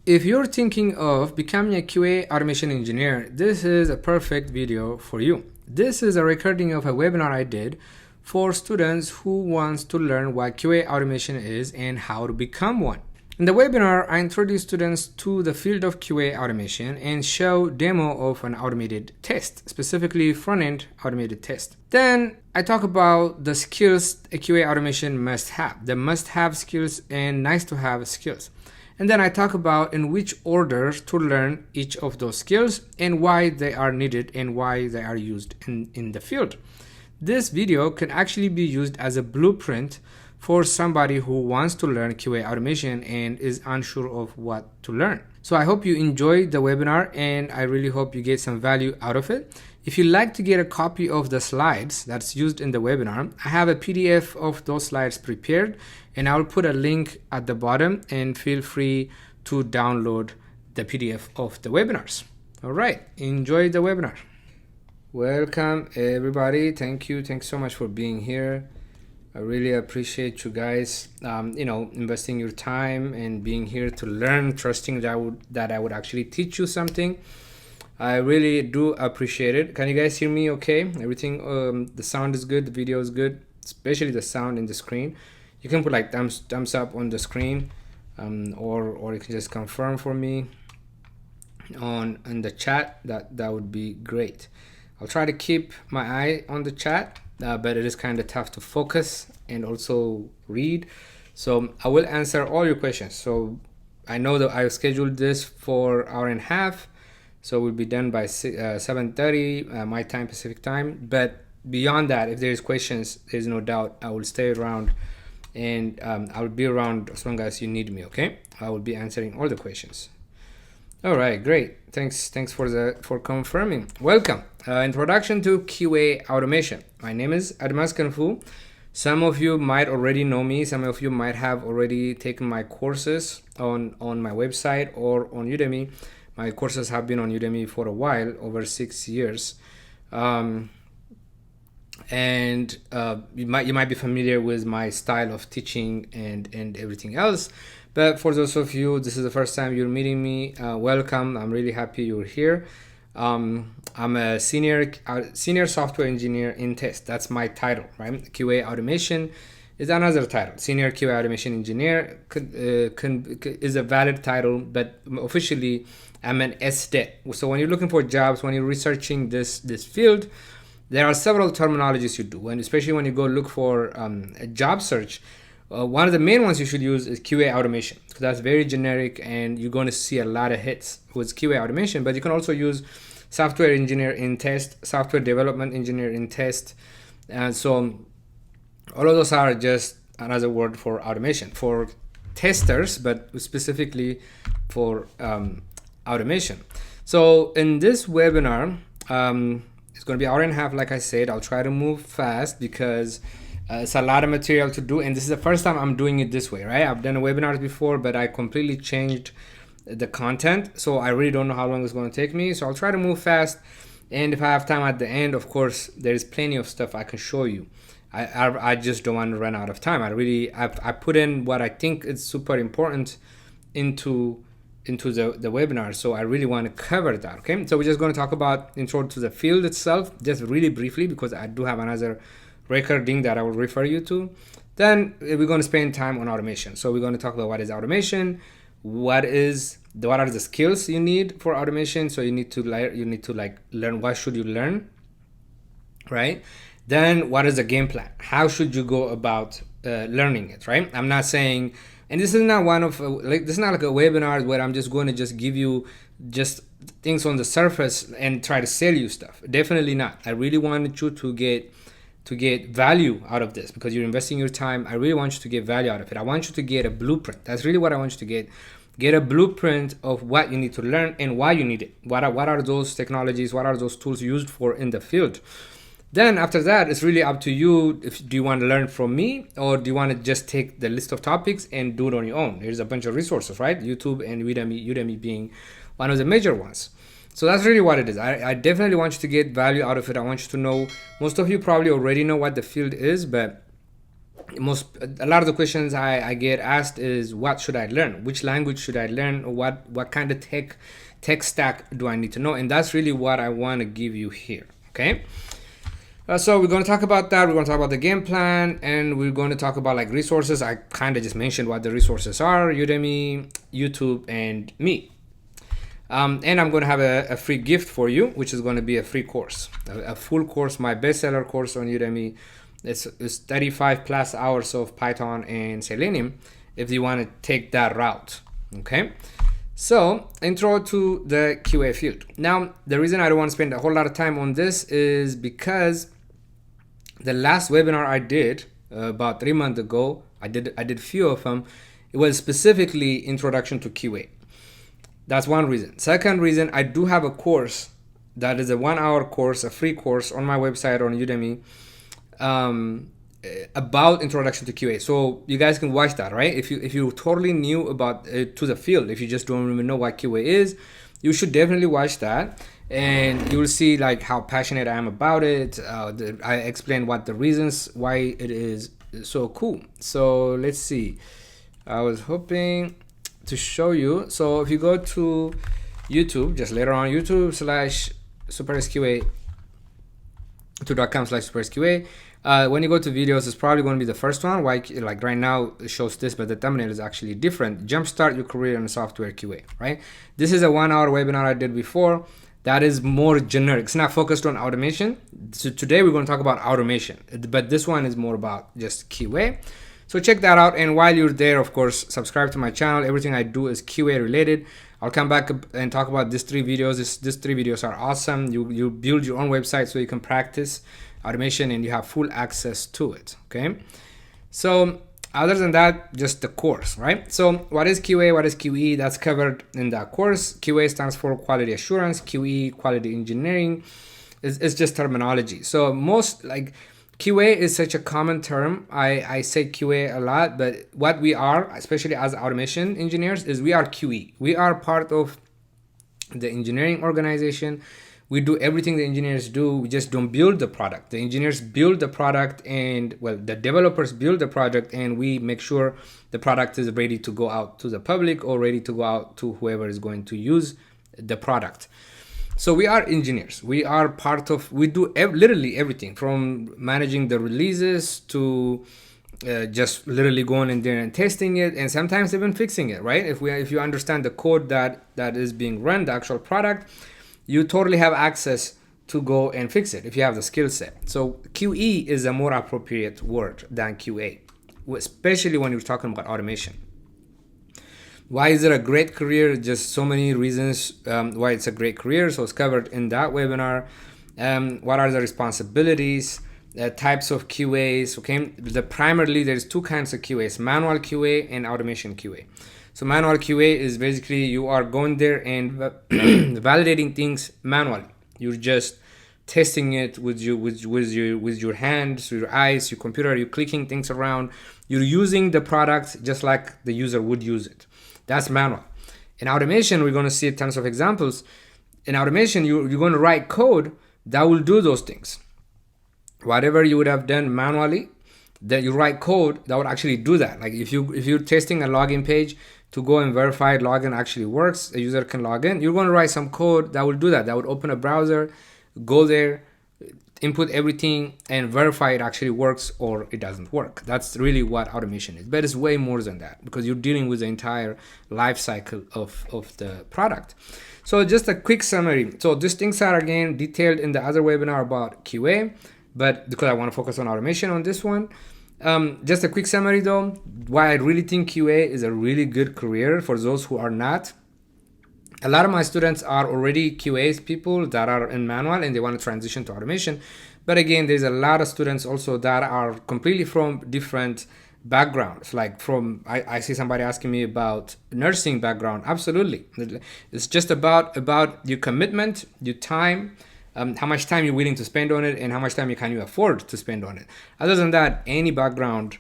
If you're thinking of becoming a QA automation engineer, this is a perfect video for you. This is a recording of a webinar I did for students who wants to learn what QA automation is and how to become one. In the webinar, I introduce students to the field of QA automation and show demo of an automated test, specifically front-end automated test. Then I talk about the skills a QA automation must have, the must-have skills and nice-to-have skills. And then I talk about in which order to learn each of those skills and why they are needed and why they are used in the field. This video can actually be used as a blueprint for somebody who wants to learn QA automation and is unsure of what to learn. So I hope you enjoyed the webinar and I really hope you get some value out of it. If you'd like to get a copy of the slides that's used in the webinar, I have a PDF of those slides prepared and I'll put a link at the bottom and feel free to download the PDF of the webinars. All right, enjoy the webinar. Welcome everybody. Thanks so much for being here. I really appreciate you guys, investing your time and being here to learn, trusting that I would actually teach you something. I really do appreciate it. Can you guys hear me okay? Everything, the sound is good, the video is good, especially the sound in the screen. You can put like thumbs up on the screen, or you can just confirm for me on the chat. That would be great. I'll try to keep my eye on the chat, but it is kind of tough to focus and also read. So I will answer all your questions. So I know that I've scheduled this for an hour and a half. So we'll be done by 7:30 my time, Pacific time. But beyond that, if there's questions, there's no doubt I will stay around and I will be around as long as you need me, okay? I will be answering all the questions. All right, great. Thanks for confirming. Welcome. Introduction to QA automation. My name is Admas Kanfu. Some of you might already know me. Some of you might have already taken my courses on my website or on Udemy. My courses have been on Udemy for a while, over 6 years. You might be familiar with my style of teaching and everything else. But for those of you, this is the first time you're meeting me, welcome. I'm really happy you're here. I'm a senior software engineer in test. That's my title, right? QA automation is another title. Senior QA automation engineer is a valid title, but officially I'm an SDET. So when you're looking for jobs, when you're researching this field, there are several terminologies you do, and especially when you go look for a job search, one of the main ones you should use is QA automation, because that's very generic and you're going to see a lot of hits with QA automation. But you can also use software engineer in test, software development engineer in test, and so all of those are just another word for automation, for testers, but specifically for automation. So in this webinar, it's going to be an hour and a half. Like I said, I'll try to move fast because it's a lot of material to do, and this is the first time I'm doing it this way, right? I've done webinars before, but I completely changed the content, so I really don't know how long it's going to take me. So I'll try to move fast, and if I have time at the end, of course, there's plenty of stuff I can show you. I just don't want to run out of time. I put in what I think is super important into the webinar, so I really want to cover that. Okay, so we're just going to talk about intro to the field itself, just really briefly, because I do have another recording that I will refer you to. Then we're going to spend time on automation. So we're going to talk about what is automation, what are the skills you need for automation. So you need to learn what should you learn, right? Then what is the game plan? How should you go about learning it, right? I'm not saying, and this is not this is not like a webinar where I'm just going to just give you just things on the surface and try to sell you stuff. Definitely not. I really wanted you to get value out of this, because you're investing your time. I really want you to get value out of it. I want you to get a blueprint. That's really what I want you to get a blueprint of what you need to learn and why you need it. What are those technologies, what are those tools used for in the field? Then after that, it's really up to you. Do you want to learn from me, or do you want to just take the list of topics and do it on your own? There's a bunch of resources, right? YouTube and Udemy being one of the major ones. So that's really what it is. I definitely want you to get value out of it. I want you to know, most of you probably already know what the field is, but A lot of the questions I get asked is, what should I learn? Which language should I learn? What kind of tech stack do I need to know? And that's really what I want to give you here. Okay. So we're going to talk about that. We're going to talk about the game plan, and we're going to talk about like resources. I kind of just mentioned what the resources are: Udemy, YouTube, and me. And I'm going to have a free gift for you, which is going to be a free course, a full course, my bestseller course on Udemy. It's 35 plus hours of Python and Selenium if you want to take that route. Okay. So, intro to the QA field. Now, the reason I don't want to spend a whole lot of time on this is because the last webinar I did about 3 months ago, I did a few of them. It was specifically introduction to QA. That's one reason. Second reason, I do have a course that is a 1-hour course, a free course on my website on Udemy about introduction to QA. So you guys can watch that, right? If you totally new about to the field, if you just don't even know what QA is, you should definitely watch that, and you'll see like how passionate I am about it. I explain what the reasons why it is so cool. So let's see. I was hoping to show you. So if you go to YouTube, just later on, YouTube/SuperSQA, youtube.com/SuperSQA. When you go to videos, it's probably going to be the first one. Why, like right now it shows this, but the thumbnail is actually different. Jumpstart your career in software QA, right? This is a 1-hour webinar I did before. That is more generic. It's not focused on automation. So today we're going to talk about automation, but this one is more about just QA. So check that out. And while you're there, of course, subscribe to my channel. Everything I do is QA related. I'll come back and talk about these 3 videos. These 3 videos are awesome. You build your own website so you can practice automation and you have full access to it. Okay. So other than that, just the course, right? So what is QA? What is QE? That's covered in that course. QA stands for quality assurance. QE, quality engineering. It's just terminology. So most like QA is such a common term. I say QA a lot, but what we are, especially as automation engineers, is we are QE. We are part of the engineering organization. We do everything the engineers do. We just don't build the product. The engineers build the product, and well, the developers build the product, and we make sure the product is ready to go out to the public or ready to go out to whoever is going to use the product. So we are engineers. We are part of, we do literally everything from managing the releases to just literally going in there and testing it, and sometimes even fixing it, right? If you understand the code that is being run, the actual product, you totally have access to go and fix it if you have the skill set. So QE is a more appropriate word than QA, especially when you're talking about automation. Why is it a great career? Just so many reasons why it's a great career. So it's covered in that webinar. What are the responsibilities, types of QAs? Okay, primarily there's 2 kinds of QAs: manual QA and automation QA. So manual QA is basically you are going there and validating things manually. You're just testing it with your hands, your eyes, your computer. You're clicking things around. You're using the product just like the user would use it. That's manual. In automation, we're going to see tons of examples. In automation, you're going to write code that will do those things. Whatever you would have done manually, that you write code that would actually do that. Like if you're testing a login page to go and verify login actually works, a user can log in, you're going to write some code that will do that. That would open a browser, go there, input everything, and verify it actually works or it doesn't work. That's really what automation is. But it's way more than that, because you're dealing with the entire life cycle of the product. So just a quick summary. So these things are again detailed in the other webinar about QA, but because I want to focus on automation on this one, just a quick summary though, why I really think QA is a really good career for those who are not. A lot of my students are already QAs, people that are in manual and they want to transition to automation. But again, there's a lot of students also that are completely from different backgrounds. Like I see somebody asking me about nursing background. Absolutely. It's just about your commitment, your time, how much time you're willing to spend on it, and how much time can you afford to spend on it. Other than that, any background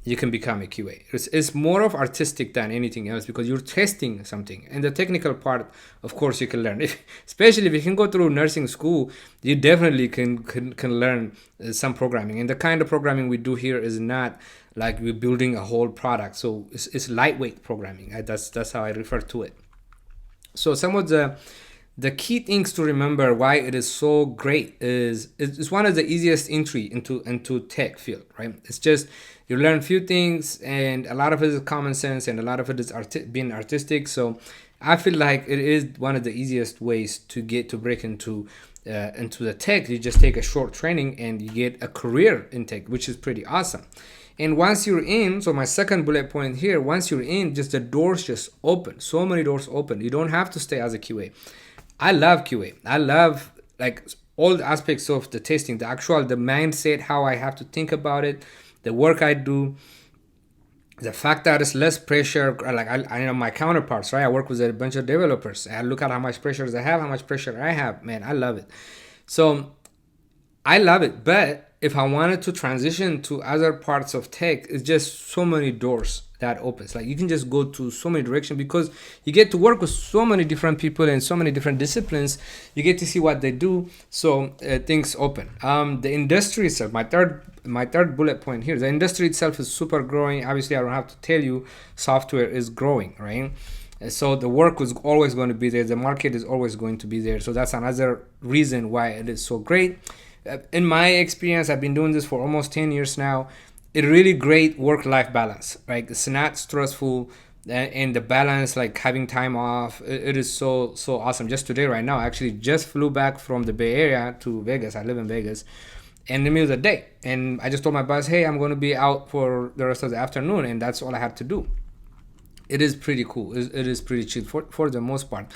you can become a QA. It's more of artistic than anything else because you're testing something. And the technical part, of course, you can learn. Especially if you can go through nursing school, you definitely can learn some programming. And the kind of programming we do here is not like we're building a whole product. So it's lightweight programming. That's how I refer to it. So some of the key things to remember why it is so great is it's one of the easiest entry into tech field, right? It's just you learn a few things, and a lot of it is common sense, and a lot of it is being artistic. So I feel like it is one of the easiest ways to break into the tech. You just take a short training and you get a career in tech, which is pretty awesome. And once you're in, so my second bullet point here, once you're in, just the doors just open. So many doors open. You don't have to stay as a QA. I love QA. I love like all the aspects of the testing, the mindset, how I have to think about it, the work I do, the fact that it's less pressure. Like I know my counterparts, right? I work with a bunch of developers. I look at how much pressure they have, how much pressure I have. Man, I love it. So I love it. But if I wanted to transition to other parts of tech, it's just so many doors that opens. Like you can just go to so many directions because you get to work with so many different people and so many different disciplines. You get to see what they do. So things open. The industry itself, my third bullet point here, the industry itself is super growing. Obviously, I don't have to tell you, software is growing, right? So the work was always going to be there. The market is always going to be there. So that's another reason why it is so great. In my experience, I've been doing this for almost 10 years now. It really great work-life balance, right? It's not stressful, and the balance, like having time off, it is so awesome. Just today, right now, I actually just flew back from the Bay Area to Vegas. I live in Vegas, in the middle of the day, and I just told my boss, hey, I'm going to be out for the rest of the afternoon, and that's all I had to do. It is pretty cool. It is pretty chill for the most part.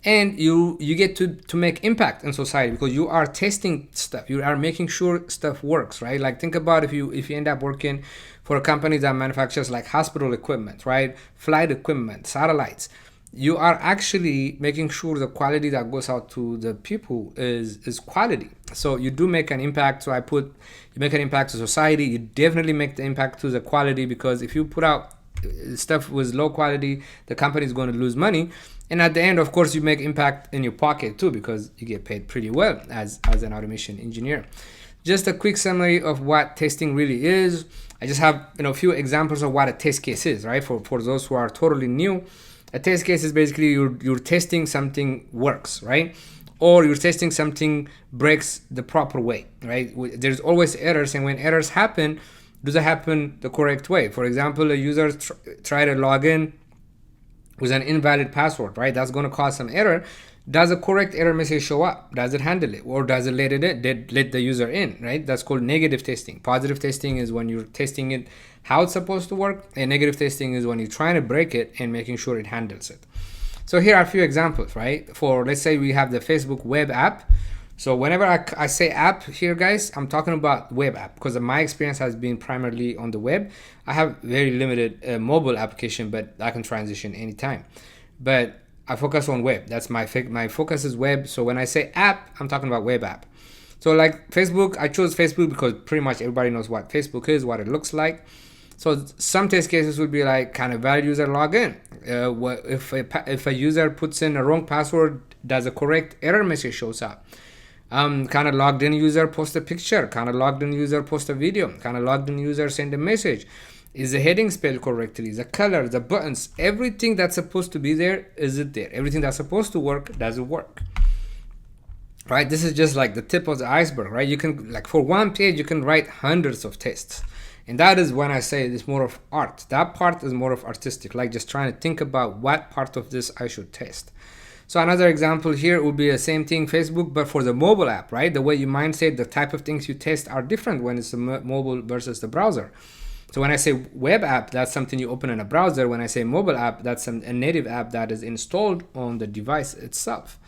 And you get to make impact in society because you are testing stuff. You are making sure stuff works, right? Like think about if you end up working for a company that manufactures like hospital equipment, right? Flight equipment, satellites. You are actually making sure the quality that goes out to the people is quality. So you do make an impact. So you make an impact to society. You definitely make the impact to the quality because if you put out stuff with low quality, the company is going to lose money. And at the end, of course, you make impact in your pocket too because you get paid pretty well as an automation engineer. Just a quick summary of what testing really is. I just have a few examples of what a test case is, right? For those who are totally new, a test case is basically you're testing something works, right? Or you're testing something breaks the proper way, right? There's always errors, and when errors happen, do they happen the correct way? For example, a user try to log in with an invalid password, right? That's going to cause some error. Does a correct error message show up? Does it handle it? Or does it let the user in, right? That's called negative testing. Positive testing is when you're testing it how it's supposed to work, and negative testing is when you're trying to break it and making sure it handles it. So here are a few examples, right? For let's say we have the Facebook web app. So whenever I say app here, guys, I'm talking about web app because my experience has been primarily on the web. I have very limited mobile application, but I can transition anytime. But I focus on web. That's my focus is web. So when I say app, I'm talking about web app. So like Facebook, I chose Facebook because pretty much everybody knows what Facebook is, what it looks like. So some test cases would be like, can a valid user log in? If a user puts in a wrong password, does a correct error message shows up? Kind of logged in user post a picture, kind of logged in user post a video, kind of logged in user send a message. Is the heading spelled correctly? The color, the buttons, everything that's supposed to be there, is it there? Everything that's supposed to work, does it work? Right? This is just like the tip of the iceberg, right? You can, like for one page, you can write hundreds of tests. And that is when I say it's more of art. That part is more of artistic, like just trying to think about what part of this I should test. So another example here would be the same thing, Facebook, but for the mobile app, right? The way you mindset, the type of things you test are different when it's the mobile versus the browser. So when I say web app, that's something you open in a browser. When I say mobile app, that's a native app that is installed on the device itself.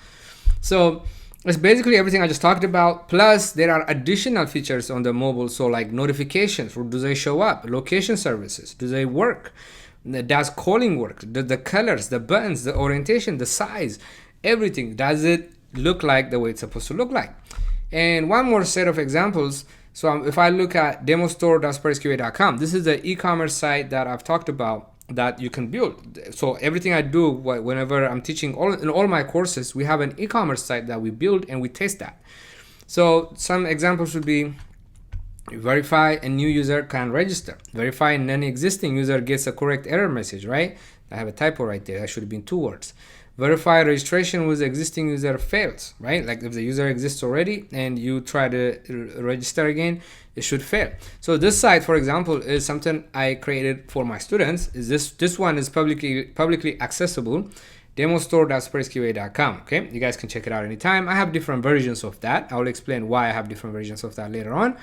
So it's basically everything I just talked about. Plus, there are additional features on the mobile. So like notifications, do they show up? Location services, do they work? Does calling work? The colors, the buttons, the orientation, the size, everything. Does it look like the way it's supposed to look like? And one more set of examples. So if I look at demostore.spreadsqa.com, this is the e-commerce site that I've talked about that you can build. So everything I do whenever I'm teaching in all my courses, we have an e-commerce site that we build and we test that. So some examples would be: verify a new user can register. Verify an existing user gets a correct error message, right? I have a typo right there. That should have been 2 words. Verify registration with existing user fails, right? Like if the user exists already and you try to register again, it should fail. So this site, for example, is something I created for my students. This one is publicly accessible, demostore.spreadsqa.com. Okay, you guys can check it out anytime. I have different versions of that. I will explain why I have different versions of that later on.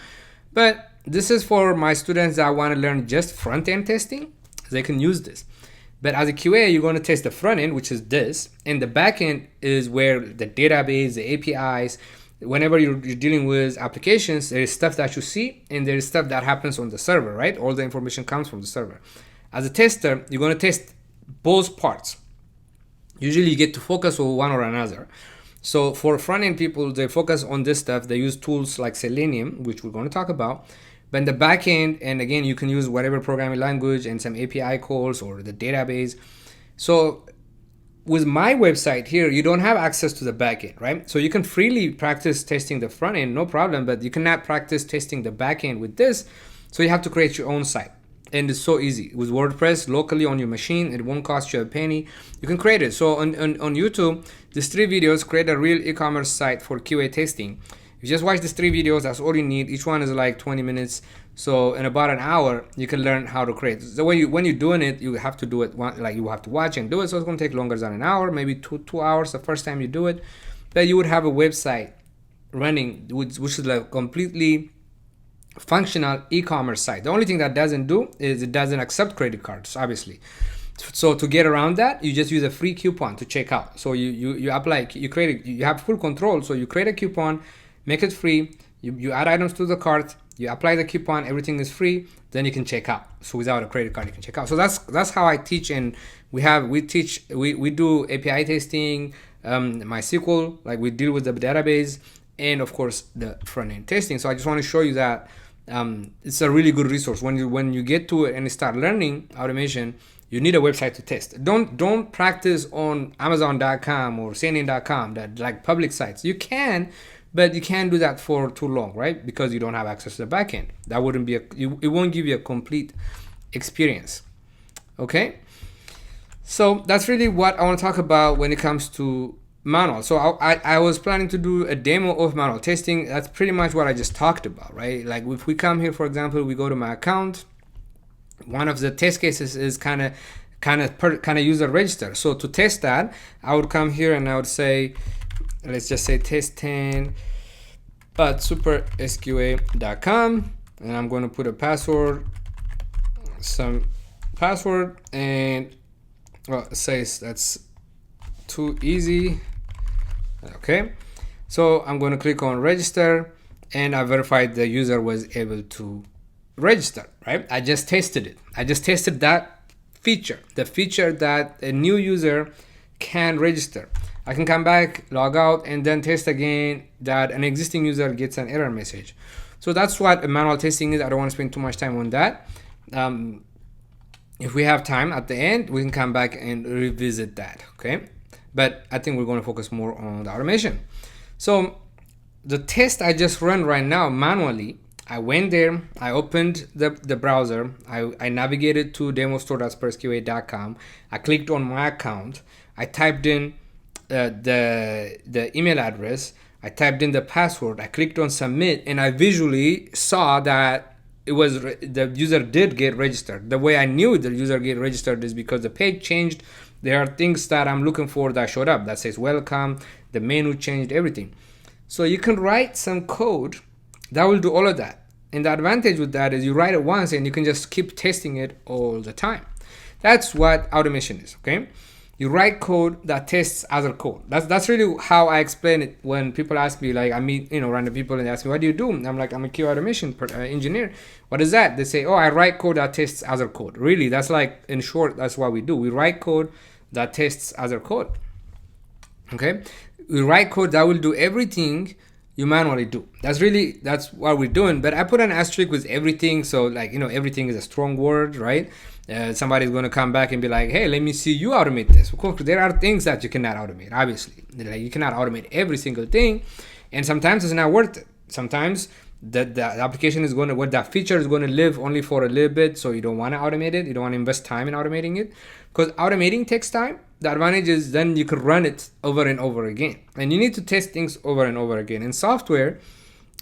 But this is for my students that want to learn just front-end testing. They can use this. But as a QA, you're going to test the front end, which is this, and the back end is where the database, the APIs, whenever you're dealing with applications, there is stuff that you see and there is stuff that happens on the server, right? All the information comes from the server. As a tester, you're going to test both parts. Usually you get to focus on one or another. So for front end people, they focus on this stuff. They use tools like Selenium, which we're going to talk about. But in the back end, and again, you can use whatever programming language and some API calls or the database. So with my website here, you don't have access to the back end, right? So you can freely practice testing the front end, no problem, but you cannot practice testing the back end with this. So you have to create your own site. And it's so easy with WordPress locally on your machine. It won't cost you a penny. You can create it. So on YouTube, these 3 videos create a real e-commerce site for QA testing. You just watch these 3 videos. That's all you need. Each one is like 20 minutes. So in about an hour, you can learn how to create. So when you're doing it, you have to do it like you have to watch and do it. So it's going to take longer than an hour, maybe two hours the first time you do it. But you would have a website running, which is a completely functional e-commerce site. The only thing that doesn't do is it doesn't accept credit cards, obviously. So to get around that, you just use a free coupon to check out. So you apply, you have full control. So you create a coupon, make it free. You add items to the cart. You apply the coupon. Everything is free. Then you can check out. So without a credit card, you can check out. So that's how I teach. And we do API testing, MySQL, like we deal with the database, and of course the front end testing. So I just want to show you that it's a really good resource. When you get to it and start learning automation, you need a website to test. Don't practice on Amazon.com or CNN.com, that like public sites. You can, but you can't do that for too long, right? Because you don't have access to the backend. That wouldn't be it won't give you a complete experience. Okay, so that's really what I want to talk about when it comes to manual. So I was planning to do a demo of manual testing. That's pretty much what I just talked about, right? Like if we come here, for example, we go to my account. One of the test cases is kind of user register. So to test that, I would come here and I would say, let's just say test 10 at supersqa.com, and I'm going to put a password, and well, it says that's too easy. Okay, so I'm going to click on register, and I verified the user was able to register, right? I just tested it. I just tested that feature, the feature that a new user can register. I can come back, log out, and then test again that an existing user gets an error message. So that's what a manual testing is. I don't want to spend too much time on that. If we have time at the end, we can come back and revisit that, okay? But I think we're going to focus more on the automation. So the test I just run right now manually, I went there, I opened the browser, I navigated to demostore.spreadsqa.com, I clicked on my account, I typed in the email address, I typed in the password, I clicked on submit, and I visually saw that it was the user did get registered. The way I knew the user get registered is because the page changed. There are things that I'm looking for that showed up that says welcome, the menu changed, everything. So you can write some code that will do all of that. And the advantage with that is you write it once and you can just keep testing it all the time. That's what automation is, okay? You write code that tests other code. That's really how I explain it when people ask me, like I meet random people and they ask me, what do you do? And I'm like, I'm a QA automation engineer. What is that? They say, oh, I write code that tests other code. Really, that's like, in short, that's what we do. We write code that tests other code, okay? We write code that will do everything you manually do. That's what we're doing. But I put an asterisk with everything. So like, everything is a strong word, right? Somebody's going to come back and be like, hey, let me see you automate this. Of course, there are things that you cannot automate, obviously. Like, you cannot automate every single thing. And sometimes it's not worth it. Sometimes the application is going to, what that feature is going to live only for a little bit. So you don't want to automate it. You don't want to invest time in automating it, because automating takes time. The advantage is then you can run it over and over again. And you need to test things over and over again. In software,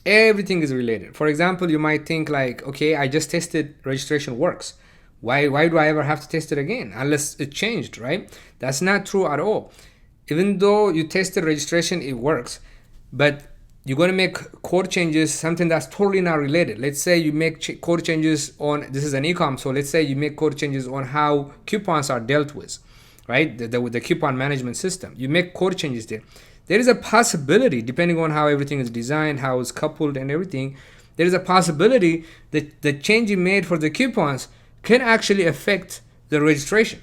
everything is related. For example, you might think like, okay, I just tested registration works. Why do I ever have to test it again? Unless it changed, right? That's not true at all. Even though you tested registration, it works. But you're going to make code changes, something that's totally not related. Let's say you make code changes on, this is an e-com, so let's say you make code changes on how coupons are dealt with, right? The coupon management system. You make code changes there. There is a possibility, depending on how everything is designed, how it's coupled and everything, there is a possibility that the change you made for the coupons can actually affect the registration,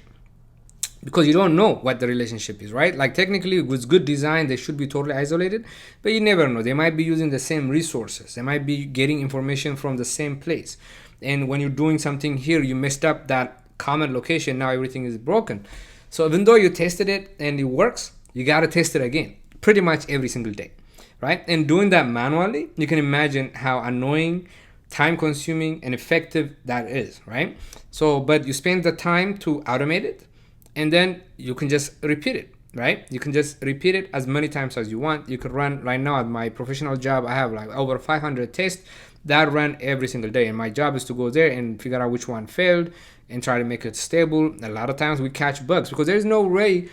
because you don't know what the relationship is, right? Like technically with good design, they should be totally isolated, but you never know. They might be using the same resources. They might be getting information from the same place. And when you're doing something here, you messed up that common location. Now everything is broken. So even though you tested it and it works, you got to test it again pretty much every single day, right? And doing that manually, you can imagine how annoying, time consuming, and effective that is, right? So, but you spend the time to automate it, and then you can just repeat it, right? You can just repeat it as many times as you want. You can run, right now at my professional job, I have like over 500 tests that run every single day. And my job is to go there and figure out which one failed and try to make it stable. A lot of times we catch bugs, because there's no way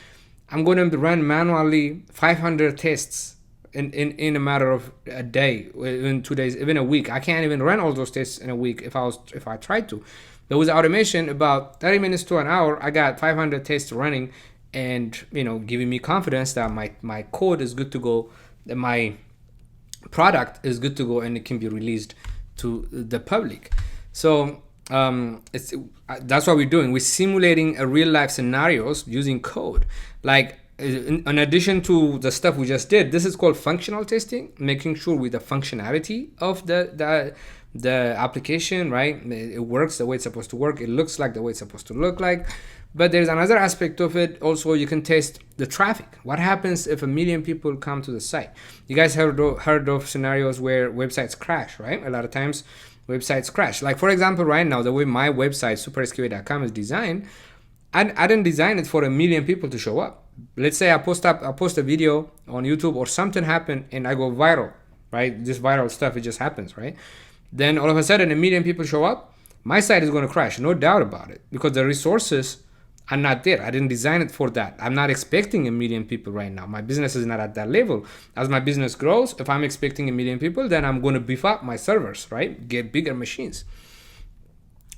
I'm going to run manually 500 tests in a matter of a day, in 2 days, even a week. I can't even run all those tests in a week if I tried to. But with automation, about 30 minutes to an hour, I got 500 tests running, and giving me confidence that my code is good to go, that my product is good to go, and it can be released to the public. So that's what we're doing. We're simulating a real life scenarios using code. Like in addition to the stuff we just did, this is called functional testing, making sure with the functionality of the application, right? It works the way it's supposed to work. It looks like the way it's supposed to look like. But there's another aspect of it. Also, you can test the traffic. What happens if 1 million people come to the site? You guys heard of scenarios where websites crash, right? A lot of times websites crash. Like for example, right now, the way my website, supersqa.com, is designed, I didn't design it for 1 million people to show up. Let's say I post a video on YouTube, or something happened and I go viral, right? This viral stuff, it just happens, right? Then all of a sudden 1 million people show up. My site is going to crash, no doubt about it, because the resources are not there. I didn't design it for that. I'm not expecting 1 million people right now. My business is not at that level. As my business grows, if I'm expecting 1 million people, then I'm going to beef up my servers, right? Get bigger machines.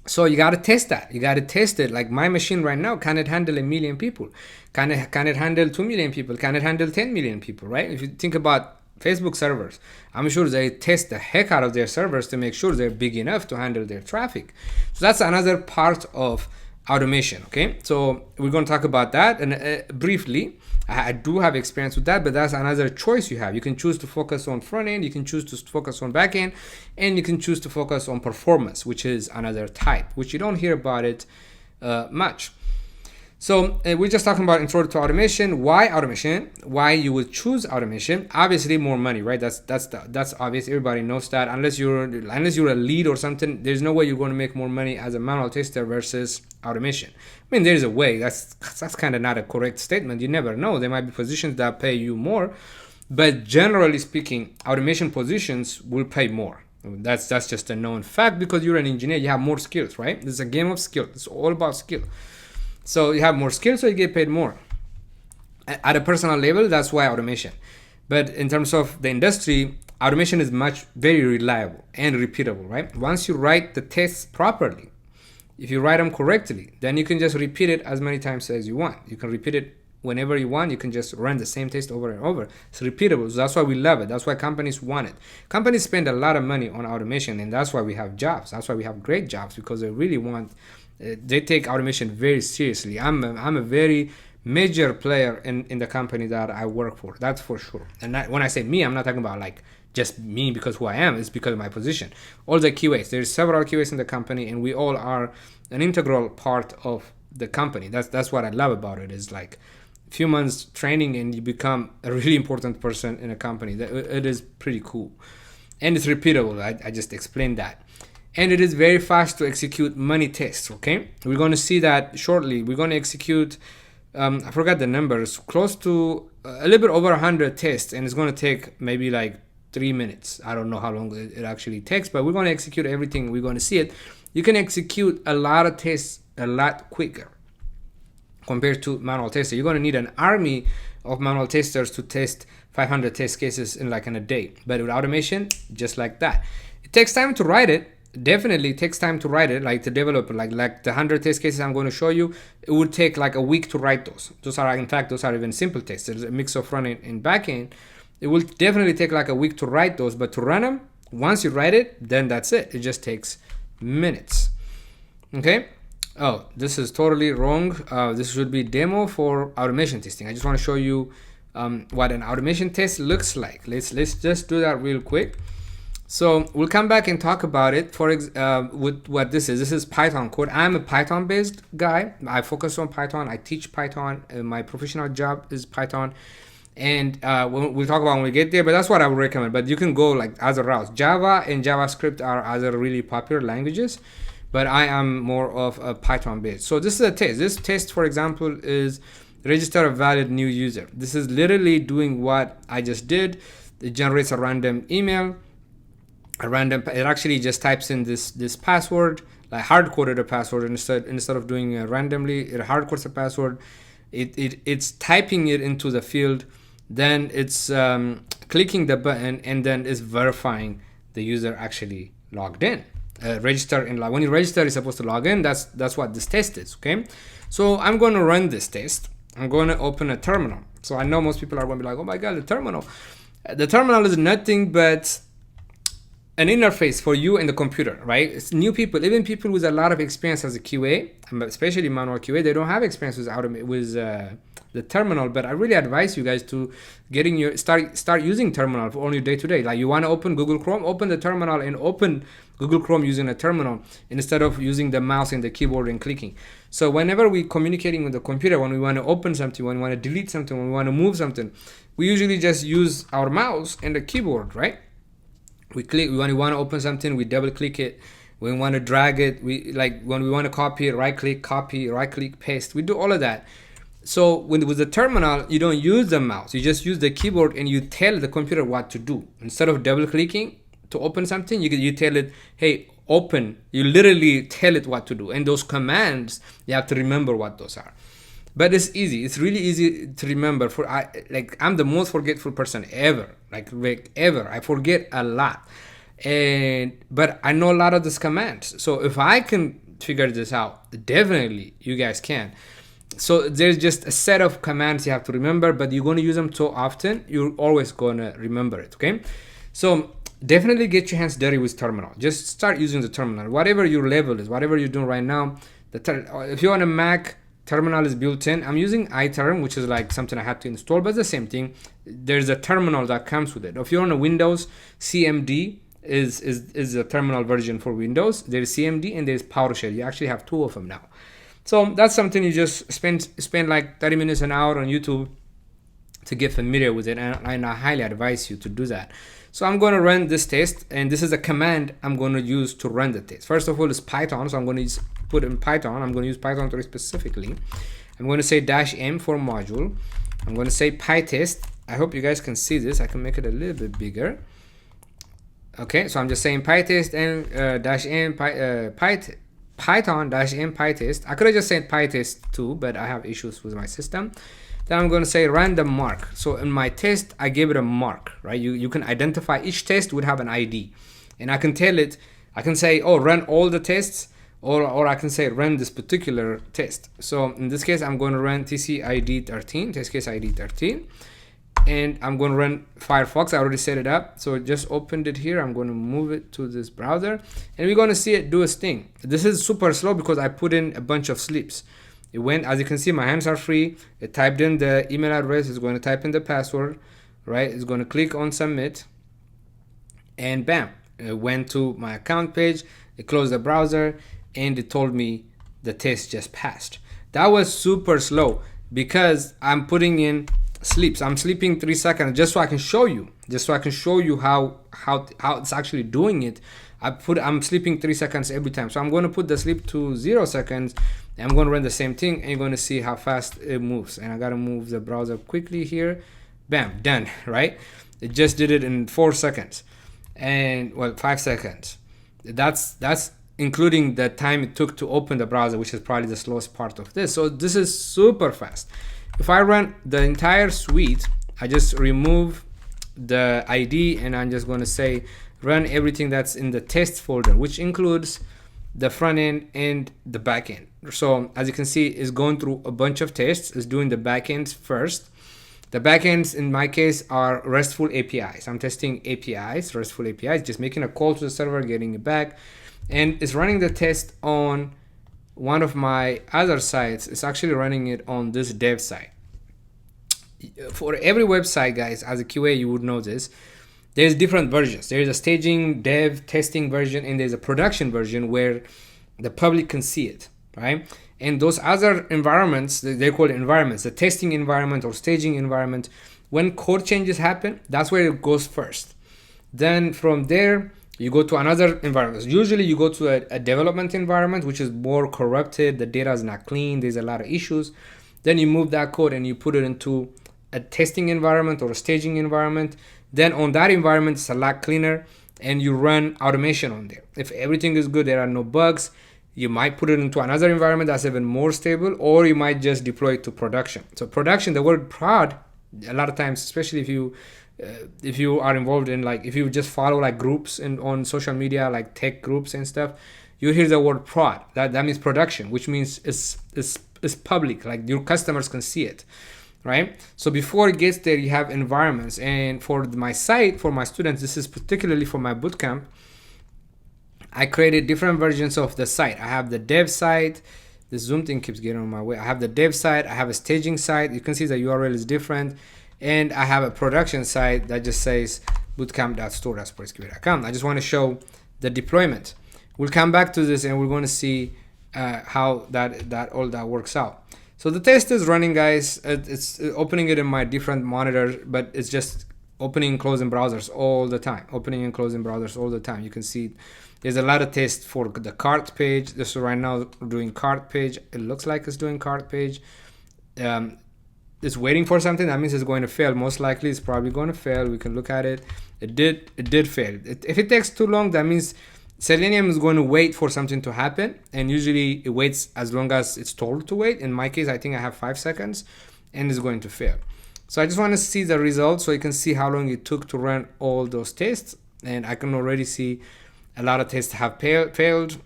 So you got to test that. You got to test it. Like my machine right now, can it handle 1 million people? Can it handle 2 million people? Can it handle 10 million people, right? If you think about Facebook servers, I'm sure they test the heck out of their servers to make sure they're big enough to handle their traffic. So that's another part of automation. Okay, so we're going to talk about that, and briefly, I do have experience with that, but that's another choice you have. You can choose to focus on front end, you can choose to focus on back end, and you can choose to focus on performance, which is another type, which you don't hear about it much. So we're just talking about intro to automation. Why automation? Why you would choose automation? Obviously, more money, right? That's obvious. Everybody knows that. Unless you're a lead or something, there's no way you're going to make more money as a manual tester versus automation. I mean, there's a way. That's kind of not a correct statement. You never know. There might be positions that pay you more, but generally speaking, automation positions will pay more. That's just a known fact, because you're an engineer. You have more skills, right? It's a game of skill. It's all about skill. So you have more skills, so you get paid more. At a personal level, that's why automation. But in terms of the industry, automation is very reliable and repeatable, right? Once you write the tests properly, if you write them correctly, then you can just repeat it as many times as you want. You can repeat it whenever you want. You can just run the same test over and over. It's repeatable. So that's why we love it. That's why companies want it. Companies spend a lot of money on automation, and that's why we have jobs. That's why we have great jobs, because they really want. They take automation very seriously. I'm a very major player in the company that I work for. That's for sure. And when I say me, I'm not talking about like just me because who I am. It's because of my position. All the QAs, there's several QAs in the company, and we all are an integral part of the company. That's what I love about it, is like a few months training and you become a really important person in a company. It is pretty cool. And it's repeatable. I just explained that. And it is very fast to execute many tests, okay? We're going to see that shortly. We're going to execute, I forgot the numbers, close to a little bit over 100 tests, and it's going to take maybe like 3 minutes. I don't know how long it actually takes, but we're going to execute everything. We're going to see it. You can execute a lot of tests a lot quicker compared to manual tester. You're going to need an army of manual testers to test 500 test cases in a day. But with automation, just like that. It takes time to write it. Definitely takes time to write it, like the developer, like the 100 test cases I'm going to show you, it would take like a week to write those. Those are even simple tests. There's a mix of front end and back end. It will definitely take like a week to write those, but to run them, once you write it, then that's it. It just takes minutes. Okay. Oh, this is totally wrong. This should be demo for automation testing. I just want to show you what an automation test looks like. Let's just do that real quick. So we'll come back and talk about it with what this is. This is Python code. I'm a Python based guy. I focus on Python. I teach Python. My professional job is Python. And we'll talk about when we get there, but that's what I would recommend. But you can go like other routes. Java and JavaScript are other really popular languages, but I am more of a Python based. So this is a test. This test, for example, is register a valid new user. This is literally doing what I just did. It generates a random email. It actually just types in this password, like hard-coded a password instead of doing it randomly. It hard-codes a password. It's typing it into the field, then it's clicking the button, and then it's verifying the user actually logged in. When you register, you're supposed to log in. That's what this test is. Okay, so I'm going to run this test. I'm going to open a terminal. So I know most people are going to be like, oh my god, the terminal. The terminal is nothing but an interface for you and the computer, right? It's new people, even people with a lot of experience as a QA, especially manual QA, they don't have experience with the terminal. But I really advise you guys to start using terminal for only day to day. Like you want to open Google Chrome, open the terminal and open Google Chrome using a terminal instead of using the mouse and the keyboard and clicking. So whenever we're communicating with the computer, when we want to open something, when we want to delete something, when we want to move something, we usually just use our mouse and the keyboard, right? When we want to open something, we double click it. When we want to drag it, when we want to copy it, right click, copy, right click, paste. We do all of that. So with the terminal, you don't use the mouse. You just use the keyboard and you tell the computer what to do. Instead of double clicking to open something, you tell it, hey, open. You literally tell it what to do. And those commands, you have to remember what those are. But it's easy. It's really easy to remember. I'm the most forgetful person ever. Ever. I forget a lot. But I know a lot of these commands. So if I can figure this out, definitely you guys can. So there's just a set of commands you have to remember, but you're going to use them so often, you're always going to remember it, okay? So definitely get your hands dirty with terminal. Just start using the terminal. Whatever your level is, whatever you're doing right now, if you're on a Mac, terminal is built in. I'm using iTerm, which is like something I have to install, but it's the same thing. There's a terminal that comes with it. If you're on a Windows, CMD is a terminal version for Windows. There's CMD and there's PowerShell. You actually have two of them now. So that's something you just spend like 30 minutes, an hour on YouTube to get familiar with it, and I highly advise you to do that. So I'm going to run this test, and this is a command I'm going to use to run the test. First of all, it's Python, so I'm going to put in Python. I'm going to use Python 3 specifically. I'm going to say -m for module. I'm going to say pytest. I hope you guys can see this. I can make it a little bit bigger. Okay, so I'm just saying pytest and -m Python -m pytest. I could have just said pytest too, but I have issues with my system. Then I'm going to say random mark. So in my test, I gave it a mark, right? You can identify, each test would have an ID. And I can tell it, I can say, oh, run all the tests, or I can say run this particular test. So in this case, I'm going to run tcid13, test case ID 13. And I'm going to run Firefox. I already set it up. So just opened it here. I'm going to move it to this browser. And we're going to see it do its thing. This is super slow because I put in a bunch of sleeps. It went, as you can see, my hands are free. It typed in the email address. It's going to type in the password, right? It's going to click on submit, and bam, it went to my account page. It closed the browser, and it told me the test just passed. That was super slow because I'm putting in sleeps. I'm sleeping 3 seconds just so I can show you, how it's actually doing it. I'm sleeping 3 seconds every time. So I'm going to put the sleep to 0 seconds, and I'm going to run the same thing, and you're going to see how fast it moves. And I got to move the browser quickly here. Bam, done, right? It just did it in 4 seconds, and 5 seconds. That's including the time it took to open the browser, which is probably the slowest part of this. So this is super fast. If I run the entire suite, I just remove the ID, and I'm just going to say run everything that's in the test folder, which includes the front end and the back end. So as you can see, it's going through a bunch of tests. It's doing the back ends first. The backends in my case are RESTful APIs. I'm testing APIs, RESTful APIs, just making a call to the server, getting it back. And it's running the test on one of my other sites. It's actually running it on this dev site. For every website, guys, as a QA, you would know this. There's different versions. There's a staging, dev, testing version, and there's a production version where the public can see it, right? And those other environments, they're called environments, the testing environment or staging environment, when code changes happen, that's where it goes first. Then from there, you go to another environment. Usually you go to a development environment, which is more corrupted, the data is not clean, there's a lot of issues. Then you move that code and you put it into a testing environment or a staging environment. Then on that environment, it's a lot cleaner, and you run automation on there. If everything is good, there are no bugs, you might put it into another environment that's even more stable, or you might just deploy it to production. So production, the word prod, a lot of times, especially if you are involved in, like, if you just follow like groups on social media, like tech groups and stuff, you hear the word prod. That means production, which means it's public, like your customers can see it, right? So before it gets there, you have environments. And for my site, for my students, this is particularly for my bootcamp, I created different versions of the site. I have the dev site. The Zoom thing keeps getting on my way. I have the dev site. I have a staging site. You can see the URL is different. And I have a production site that just says bootcamp.store.postgre.com. I just want to show the deployment. We'll come back to this, and we're going to see how all that works out. So the test is running, guys. It's opening it in my different monitors, but it's just opening and closing browsers all the time. Opening and closing browsers all the time. You can see there's a lot of tests for the cart page. This is right now doing cart page. It looks like it's doing cart page. It's waiting for something. That means it's going to fail. Most likely, it's probably going to fail. We can look at it. It did fail. If it takes too long, that means Selenium is going to wait for something to happen. And usually, it waits as long as it's told to wait. In my case, I think I have 5 seconds, and it's going to fail. So I just want to see the results so you can see how long it took to run all those tests. And I can already see a lot of tests have failed.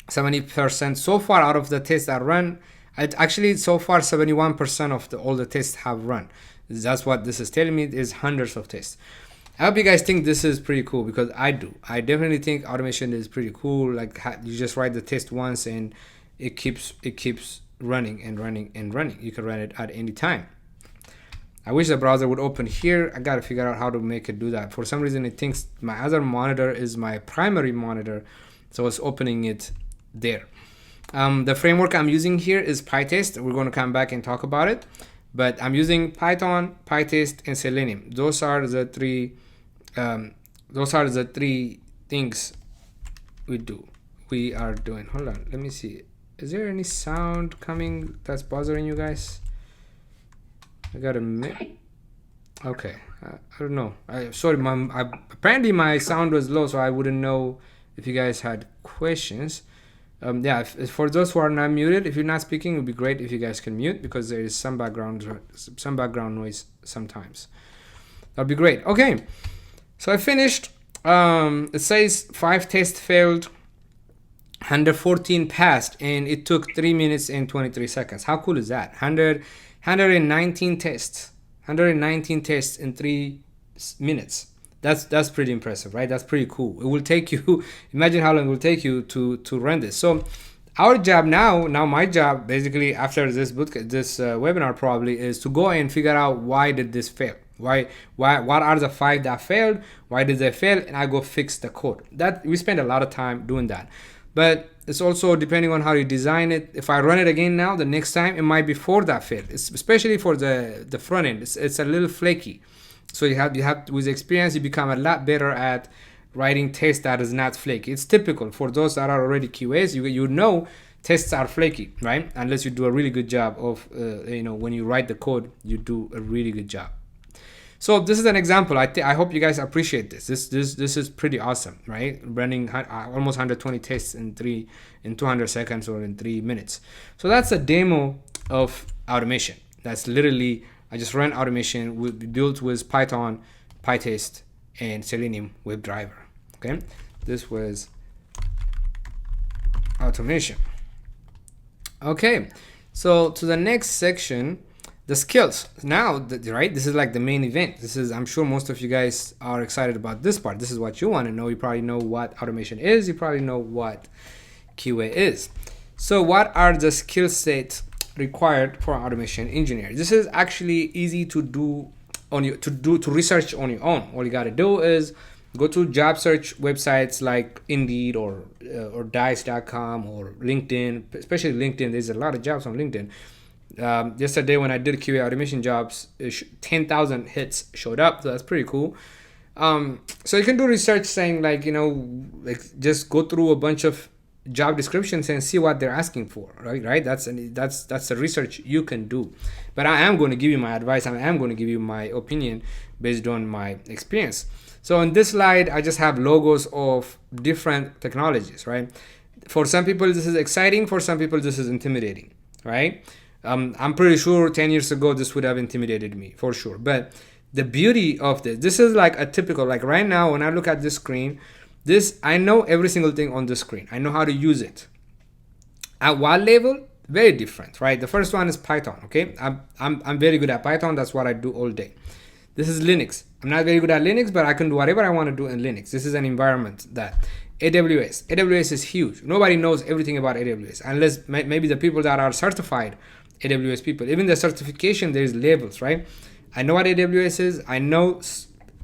70% so far out of the tests that run. Actually, so far 71% of all the tests have run. That's what this is telling me, is hundreds of tests. I hope you guys think this is pretty cool, because I do. I definitely think automation is pretty cool. Like, you just write the test once and it keeps running and running and running. You can run it at any time. I wish the browser would open here. I gotta figure out how to make it do that. For some reason, it thinks my other monitor is my primary monitor, so it's opening it there. The framework I'm using here is PyTest. We're going to come back and talk about it, but I'm using Python, PyTest, and Selenium. Those are the three things we are doing. Hold on, let me see. Is there any sound coming that's bothering you guys? I got a okay. I don't know. Sorry, apparently my sound was low, so I wouldn't know if you guys had questions. Yeah, for those who are not muted, if you're not speaking, it would be great if you guys can mute, because there is some background noise sometimes. That'd be great. Okay, so I finished. It says 5 tests failed, 114 passed, and it took 3 minutes and 23 seconds. How cool is that? 119 tests in 3 minutes. That's pretty impressive, right? That's pretty cool. It will take you, imagine how long it will take you to run this. So Our job now my job basically after this webinar probably is to go and figure out why did this fail, why what are the 5 that failed, why did they fail, and I go fix the code. That we spend a lot of time doing that, but it's also depending on how you design it. If I run it again now, the next time it might be 4 that failed. It's especially for the front end, it's a little flaky, so you have with experience you become a lot better at writing tests that is not flaky. It's typical for those that are already QAs. You know tests are flaky, right? Unless you do a really good job of when you write the code, you do a really good job. So this is an example. I hope you guys appreciate this. This is pretty awesome, right? Running almost 120 tests in 200 seconds or in 3 minutes. So that's a demo of automation. That's literally I just ran automation built with Python, PyTest, and Selenium WebDriver. Okay, this was automation. Okay, so to the next section, the skills. Now, right, this is like the main event. This is, I'm sure most of you guys are excited about this part. This is what you want to know. You probably know what automation is. You probably know what QA is. So what are the skill sets required for an automation engineer? This is actually easy to do to research on your own. All you got to do is go to job search websites like Indeed or Dice.com or LinkedIn. Especially LinkedIn, there's a lot of jobs on LinkedIn. Yesterday when I did QA automation jobs, 10,000 hits showed up, so that's pretty cool. So you can do research saying like just go through a bunch of job descriptions and see what they're asking for, right? That's the research you can do. But I am going to give you my advice. I am going to give you my opinion based on my experience. So on this slide, I just have logos of different technologies, right? For some people, this is exciting. For some people, this is intimidating, right? I'm pretty sure 10 years ago, this would have intimidated me for sure. But the beauty of this is like a typical, like right now, when I look at this screen, I know every single thing on the screen. I know how to use it. At what level? Very different, right? The first one is Python, okay? I'm very good at Python. That's what I do all day. This is Linux. I'm not very good at Linux, but I can do whatever I want to do in Linux. This is an environment that AWS is huge. Nobody knows everything about AWS unless maybe the people that are certified AWS people. Even the certification, there's labels, right? I know what AWS is. I know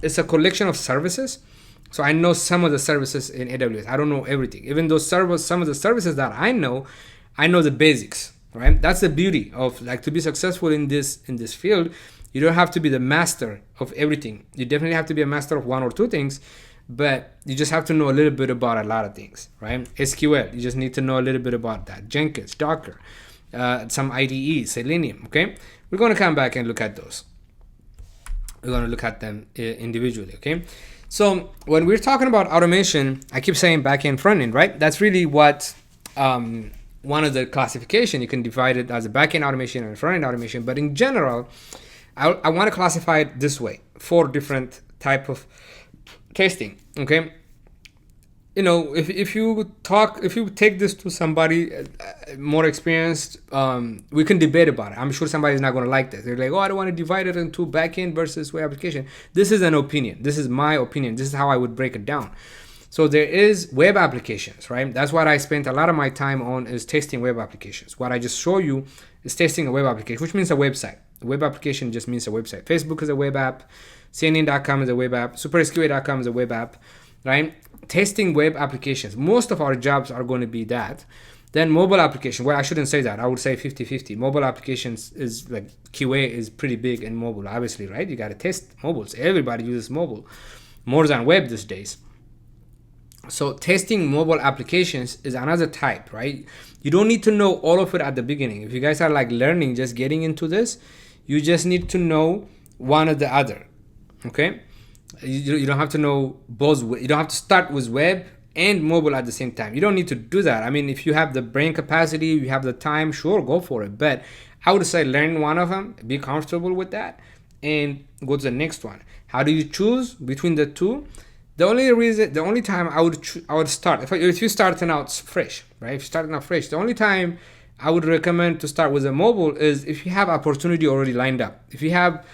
it's a collection of services. So I know some of the services in AWS. I don't know everything. Even though some of the services that I know the basics, right? That's the beauty of like to be successful in this field. You don't have to be the master of everything. You definitely have to be a master of 1 or 2 things, but you just have to know a little bit about a lot of things, right? SQL, you just need to know a little bit about that. Jenkins, Docker, some IDE, Selenium, okay? We're going to come back and look at those. We're going to look at them individually, okay? So when we're talking about automation, I keep saying back end, front end, right? That's really what one of the classification. You can divide it as a back end automation and front end automation. But in general, I want to classify it this way: 4 different type of testing. Okay. If you take this to somebody more experienced, we can debate about it. I'm sure somebody's not going to like this. They're like, oh, I don't want to divide it into backend versus web application. This is an opinion. This is my opinion. This is how I would break it down. So there is web applications, right? That's what I spent a lot of my time on, is testing web applications. What I just show you is testing a web application, which means a website. A web application just means a website. Facebook is a web app. CNN.com is a web app. SuperSQA.com is a web app, right? Testing web applications. Most of our jobs are going to be that. Then mobile application. Well, I shouldn't say that. I would say 50-50. Mobile applications is like QA is pretty big in mobile, obviously, right? You got to test mobiles. Everybody uses mobile more than web these days. So testing mobile applications is another type, right? You don't need to know all of it at the beginning. If you guys are like learning, just getting into this, you just need to know one or the other, okay? You don't have to know both. You don't have to start with web and mobile at the same time. You don't need to do that. I mean, if you have the brain capacity, you have the time, sure, go for it. But I would say learn one of them, be comfortable with that, and go to the next one. How do you choose between the two? The only time I would start, if you're starting out fresh, right? If you're starting out fresh, the only time I would recommend to start with a mobile is if you have opportunity already lined up. If you have,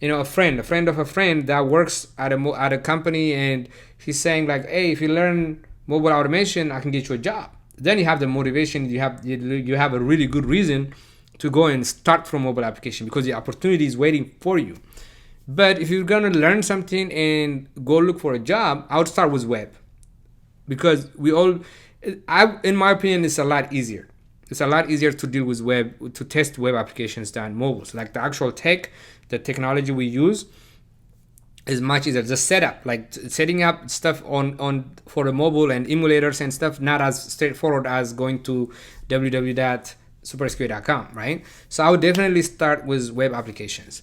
a friend of a friend that works at a company, and he's saying like, hey, if you learn mobile automation, I can get you a job. then you have the motivation, you have a really good reason to go and start from mobile application, because the opportunity is waiting for you. But if you're gonna learn something and go look for a job, I would start with web, because in my opinion, it's a lot easier. It's a lot easier to deal with web, to test web applications than mobile. So like the actual the technology we use is much easier. The setup, like setting up stuff on for the mobile and emulators and stuff, not as straightforward as going to www.supersql.com, right? So I would definitely start with web applications.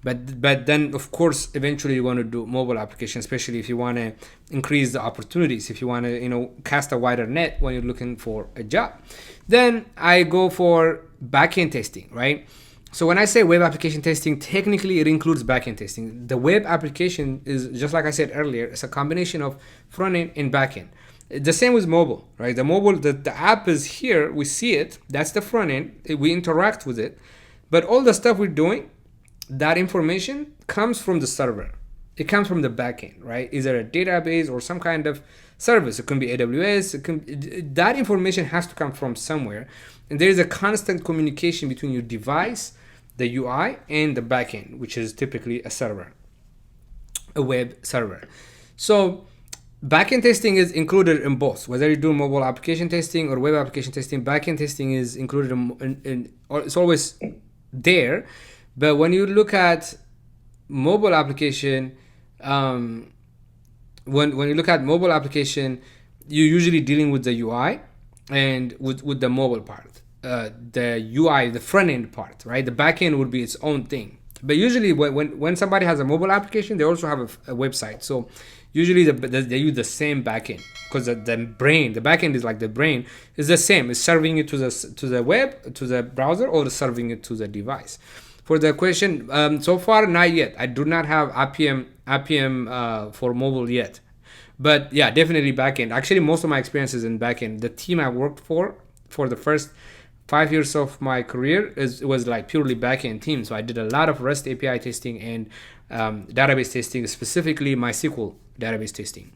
But then, of course, eventually you want to do mobile applications, especially if you want to increase the opportunities, if you want to, cast a wider net when you're looking for a job. Then I go for backend testing, right? So when I say web application testing, technically it includes backend testing. The web application is, just like I said earlier, it's a combination of front end and backend. The same with mobile, right? The app is here, we see it, that's the front end, we interact with it, but all the stuff we're doing, that information comes from the server. It comes from the backend, right? Either a database or some kind of service. It can be AWS. That information has to come from somewhere. And there is a constant communication between your device, the UI, and the backend, which is typically a server, a web server. So backend testing is included in both. Whether you do mobile application testing or web application testing, backend testing is included in it's always there. But when you look at mobile application, when you look at mobile application, you're usually dealing with the UI and with the mobile part, the UI, the front end part, right? The back end would be its own thing. But usually when somebody has a mobile application, they also have a website. So usually they use the same backend, because the backend is like the brain, is the same. It's serving it to the web, to the browser, or serving it to the device. For the question, so far, not yet. I do not have RPM for mobile yet. But yeah, definitely backend. Actually, most of my experience is in backend. The team I worked for the first 5 years of my career, was like purely backend team. So I did a lot of REST API testing and database testing, specifically MySQL database testing.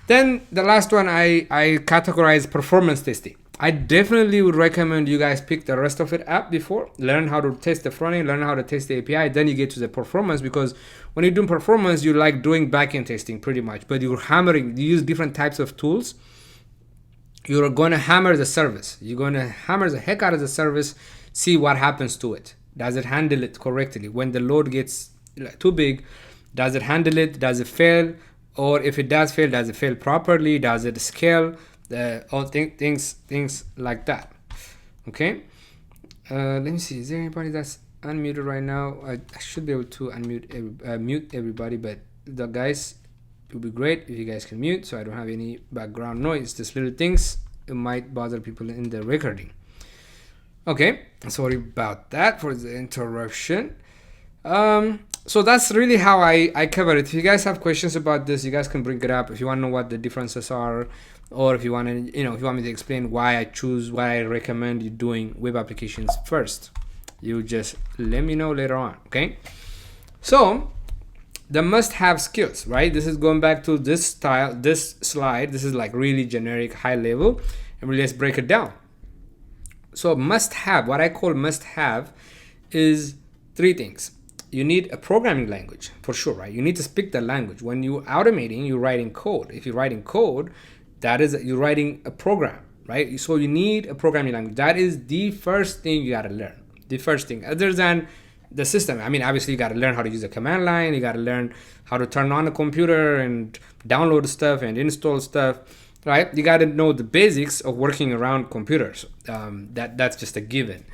Then the last one, I categorize performance testing. I definitely would recommend you guys pick the rest of it up before. Learn how to test the front end, learn how to test the API, then you get to the performance, because when you're doing performance, you like doing backend testing pretty much, but you use different types of tools. You're going to hammer the service. You're going to hammer the heck out of the service, see what happens to it. Does it handle it correctly? When the load gets too big, does it handle it? Does it fail? Or if it does fail, does it fail properly? Does it scale? All things like that. Okay. Let me see. Is there anybody that's unmuted right now? I should be able to mute everybody, but the guys, it would be great if you guys can mute, so I don't have any background noise. These little things, it might bother people in the recording. Okay. Sorry about that for the interruption. So that's really how I cover it. If you guys have questions about this, you guys can bring it up. If you want to know what the differences are, or if you want to, if you want me to explain why I recommend you doing web applications first, you just let me know later on. Okay. So the must-have skills, right? This is going back to this slide. This is like really generic, high level, and really let's break it down. So must-have, what I call must-have, is 3 things. You need a programming language for sure, right? You need to speak the language. When you're automating, you're writing code. If you're writing code, you're writing a program, right? So you need a programming language. That is the first thing you got to learn. The first thing, other than the system. I mean, obviously you got to learn how to use a command line. You got to learn how to turn on a computer and download stuff and install stuff, right? You got to know the basics of working around computers. That's just a given.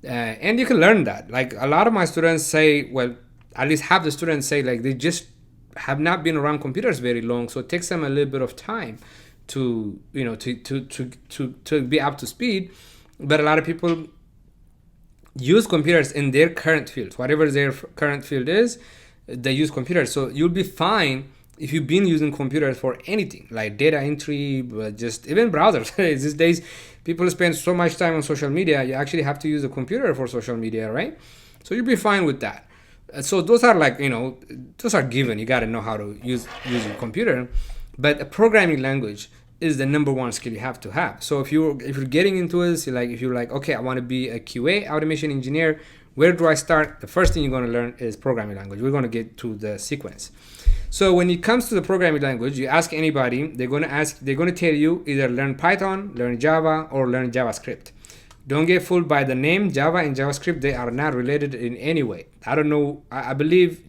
And you can learn that. Like a lot of my students say, well, at least half the students say like they just have not been around computers very long, so it takes them a little bit of time to be up to speed. But a lot of people use computers in their current field, whatever their current field is, they use computers. So you'll be fine if you've been using computers for anything like data entry, but just even browsers. These days people spend so much time on social media, you actually have to use a computer for social media, right? So you'll be fine with that. So those are like, those are given. You got to know how to use your computer. But a programming language is the number one skill you have to have. So if you're getting into this, if you're like, okay, I want to be a QA automation engineer, where do I start? The first thing you're going to learn is programming language. We're going to get to the sequence. So when it comes to the programming language, you ask anybody, they're going to tell you either learn Python, learn Java, or learn JavaScript. Don't get fooled by the name. Java and JavaScript, they are not related in any way. I don't know. I believe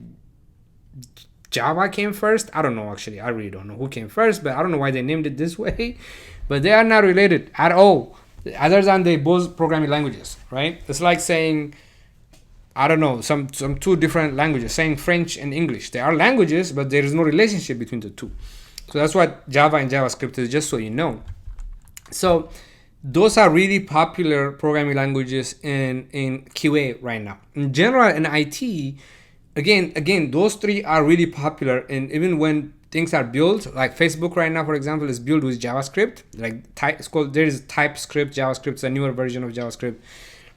Java came first. I don't know, actually. I really don't know who came first, but I don't know why they named it this way. But they are not related at all, other than they both programming languages, right? It's like saying, I don't know, some two different languages, saying French and English. They are languages, but there is no relationship between the two. So that's what Java and JavaScript is, just so you know. So those are really popular programming languages in QA right now. In general, in IT, again, those three are really popular. And even when things are built, like Facebook right now, for example, is built with JavaScript. There is TypeScript. JavaScript is a newer version of JavaScript.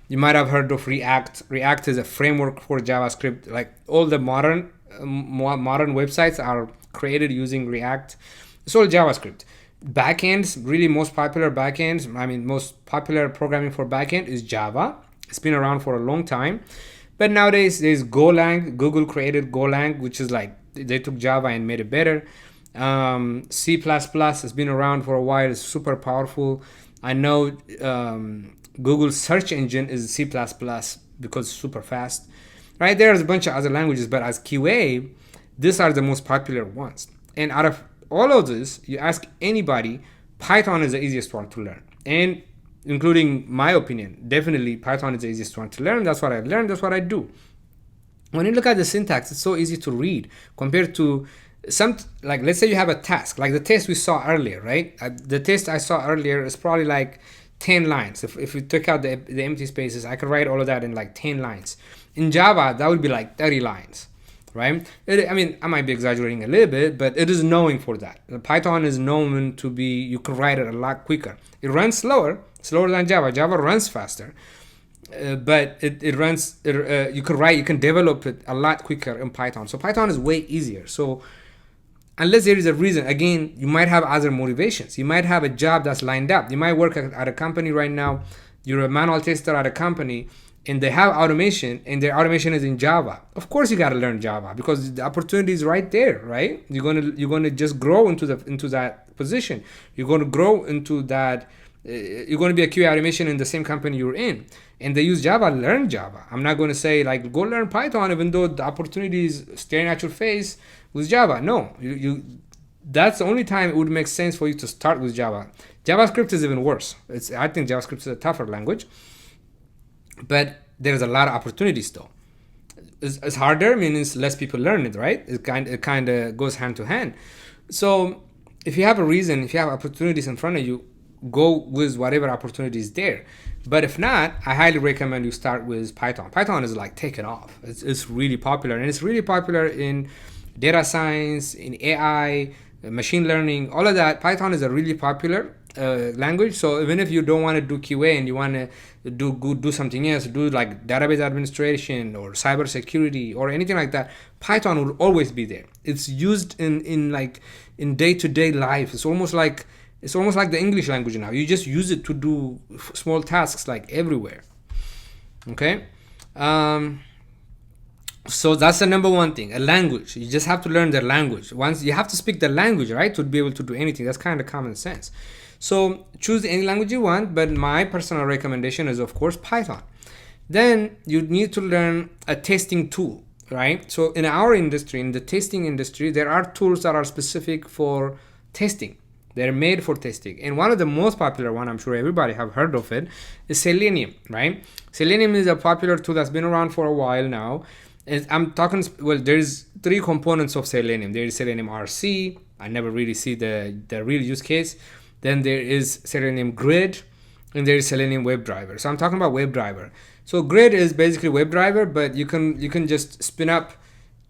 You might have heard of React. React is a framework for JavaScript. Like all the modern websites are created using React. It's all JavaScript. Backends, really most popular backends, most popular programming for backend is Java. It's been around for a long time. But nowadays there's Golang. Google created Golang, which is like they took Java and made it better. C++ has been around for a while. It's super powerful. I know Google's search engine is C++ because it's super fast. Right? There's a bunch of other languages, but as QA, these are the most popular ones. And out of all of this, you ask anybody, Python is the easiest one to learn. And including my opinion, definitely Python is the easiest one to learn. That's what I learned. That's what I do. When you look at the syntax, it's so easy to read compared to let's say you have a task, like the test we saw earlier, right? The test I saw earlier is probably like 10 lines. If you took out the empty spaces, I could write all of that in like 10 lines. In Java, that would be like 30 lines. Right? I might be exaggerating a little bit, but it is known for that. Python is known to be, you can write it a lot quicker. It runs slower than Java. Java runs faster, but it runs, you can develop it a lot quicker in Python. So Python is way easier. So unless there is a reason, again, you might have other motivations. You might have a job that's lined up. You might work at a company right now. You're a manual tester at a company, and they have automation, and their automation is in Java. Of course, you got to learn Java because the opportunity is right there, right? You're gonna just grow into that position. You're going to grow into that. You're going to be a QA automation in the same company you're in, and they use Java. Learn Java. I'm not going to say like go learn Python, even though the opportunity is staring at your face with Java. No, that's the only time it would make sense for you to start with Java. JavaScript is even worse. I think JavaScript is a tougher language. But there's a lot of opportunities though. It's harder, means less people learn it, right? It kind of goes hand to hand. So if you have a reason, if you have opportunities in front of you, go with whatever opportunity is there. But if not, I highly recommend you start with Python. Python is like taking off. It's really popular, and it's really popular in data science, in AI, machine learning, all of that. Python is a really popular language. So even if you don't want to do QA and you want to do something else, do like database administration or cybersecurity or anything like that, Python will always be there. It's used in day-to-day life. It's almost like the English language now. You just use it to do small tasks like everywhere. Okay. So that's the number one thing, a language. You just have to learn the language. Once you have to speak the language, right, to be able to do anything. That's kind of common sense. So choose any language you want, but my personal recommendation is, of course, Python. Then you need to learn a testing tool, right? So in our industry, in the testing industry, there are tools that are specific for testing. They're made for testing. And one of the most popular one, I'm sure everybody have heard of it, is Selenium, right? Selenium is a popular tool that's been around for a while now. And I'm talking, well, there's three components of Selenium. There is Selenium RC. I never really see the real use case. Then there is Selenium Grid, and there is Selenium WebDriver. So I'm talking about WebDriver. So Grid is basically WebDriver, but you can just spin up.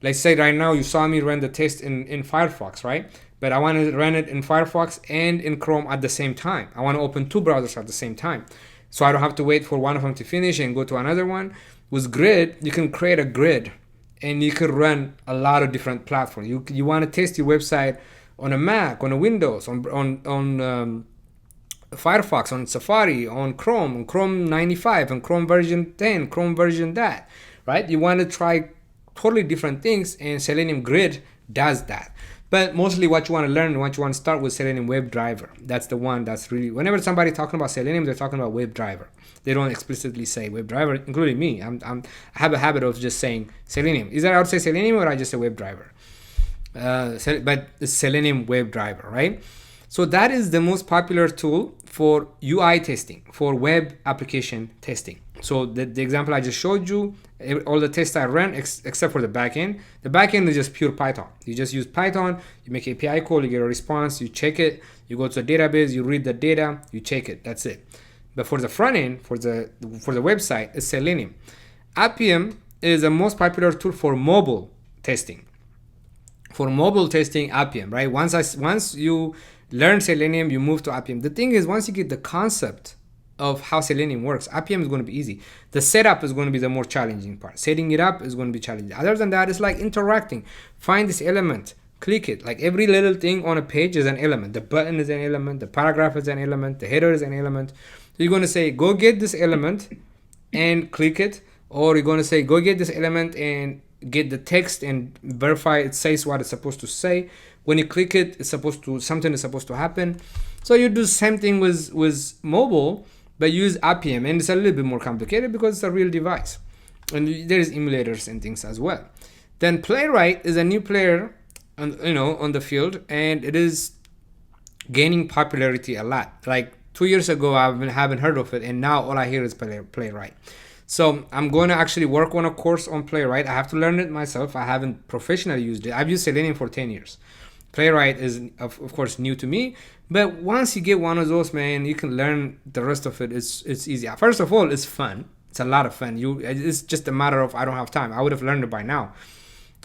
Let's say right now you saw me run the test in Firefox, right? But I want to run it in Firefox and in Chrome at the same time. I want to open two browsers at the same time, so I don't have to wait for one of them to finish and go to another one. With Grid, you can create a grid, and you can run a lot of different platforms. You want to test your website on a Mac, on a Windows, on Firefox, on Safari, on Chrome 95, and Chrome version 10, Chrome version that, right? You want to try totally different things, and Selenium Grid does that. But mostly what you want to learn, what you want to start with Selenium WebDriver. That's the one that's really, whenever somebody talking about Selenium, they're talking about WebDriver. They don't explicitly say WebDriver, including me. I have a habit of just saying Selenium. Either I would say Selenium or I just say WebDriver. But it's Selenium WebDriver, right? So that is the most popular tool for UI testing, for web application testing. So the example I just showed you, all the tests I ran except for the backend. The backend is just pure Python. You just use Python, you make API call, you get a response, you check it, you go to the database, you read the data, you check it. That's it. But for the front end, for the website, it's Selenium. Appium is the most popular tool for mobile testing. For mobile testing, Appium, right? Once you learn Selenium, you move to Appium. The thing is, once you get the concept of how Selenium works, Appium is going to be easy. The setup is going to be the more challenging part. Setting it up is going to be challenging. Other than that, it's like interacting. Find this element, click it. Like every little thing on a page is an element. The button is an element. The paragraph is an element. The header is an element. So you're going to say, go get this element and click it. Or you're going to say, go get this element and get the text and verify it says what it's supposed to say. When you click it, something is supposed to happen. So you do the same thing with mobile, but use Appium, and it's a little bit more complicated because it's a real device, and there's emulators and things as well. Then Playwright is a new player, on the field, and it is gaining popularity a lot. Like 2 years ago, I haven't heard of it, and now all I hear is Playwright. So I'm going to actually work on a course on Playwright. I have to learn it myself. I haven't professionally used it. I've used Selenium for 10 years. Playwright is, of course, new to me. But once you get one of those, man, you can learn the rest of it. It's easy. First of all, it's fun. It's a lot of fun. It's just a matter of I don't have time. I would have learned it by now.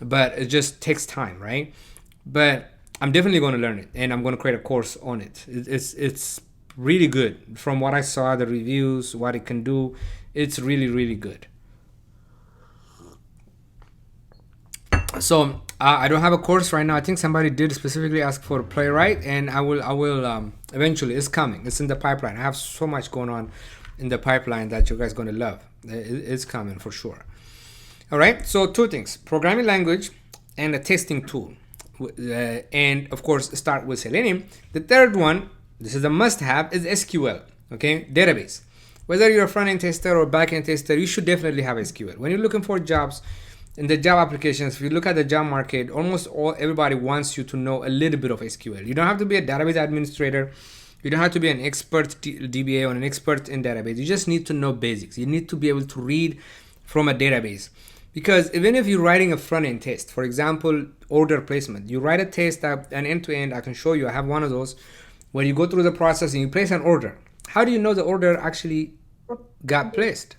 But it just takes time, right? But I'm definitely going to learn it. And I'm going to create a course on it. It's really good. From what I saw, the reviews, what it can do, it's really, really good. So I don't have a course right now. I think somebody did specifically ask for Playwright, and I will eventually. It's coming. It's in the pipeline. I have so much going on in the pipeline that you guys going to love. It's coming for sure. All right. So two things: programming language and a testing tool, and of course start with Selenium. The third one, this is a must-have, is SQL. Okay, database. Whether you're a front-end tester or back-end tester, you should definitely have SQL. When you're looking for jobs, in the job applications, if you look at the job market, everybody wants you to know a little bit of SQL. You don't have to be a database administrator. You don't have to be an expert DBA or an expert in database. You just need to know basics. You need to be able to read from a database. Because even if you're writing a front-end test, for example, order placement, you write a test, an end-to-end, I can show you, I have one of those, where you go through the process and you place an order. How do you know the order actually got placed?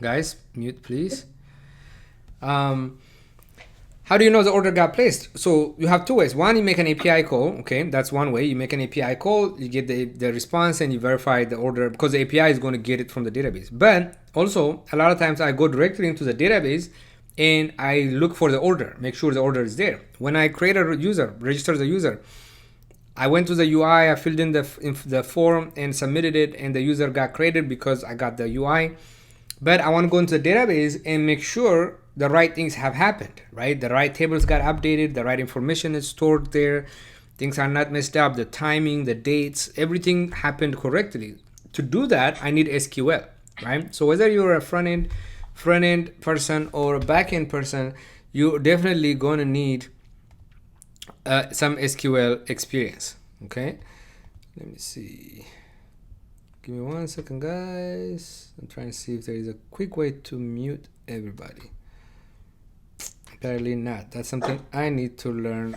Guys, mute please. How do you know the order got placed? So you have two ways. One, you make an API call. Okay, that's one way. You make an API call, you get the response, and you verify the order because the API is going to get it from the database. But also, a lot of times I go directly into the database and I look for the order, make sure the order is there. When I create a user, register the user, I went to the UI, I filled in the form and submitted it, and the user got created because I got the UI. But I want to go into the database and make sure the right things have happened, right? The right tables got updated, the right information is stored there, things are not messed up, the timing, the dates, everything happened correctly. To do that, I need SQL, right? So whether you're a front-end person or a back-end person, you're definitely going to need some SQL experience, okay? Let me see. Give me 1 second, guys. I'm trying to see if there is a quick way to mute everybody. Apparently not. That's something I need to learn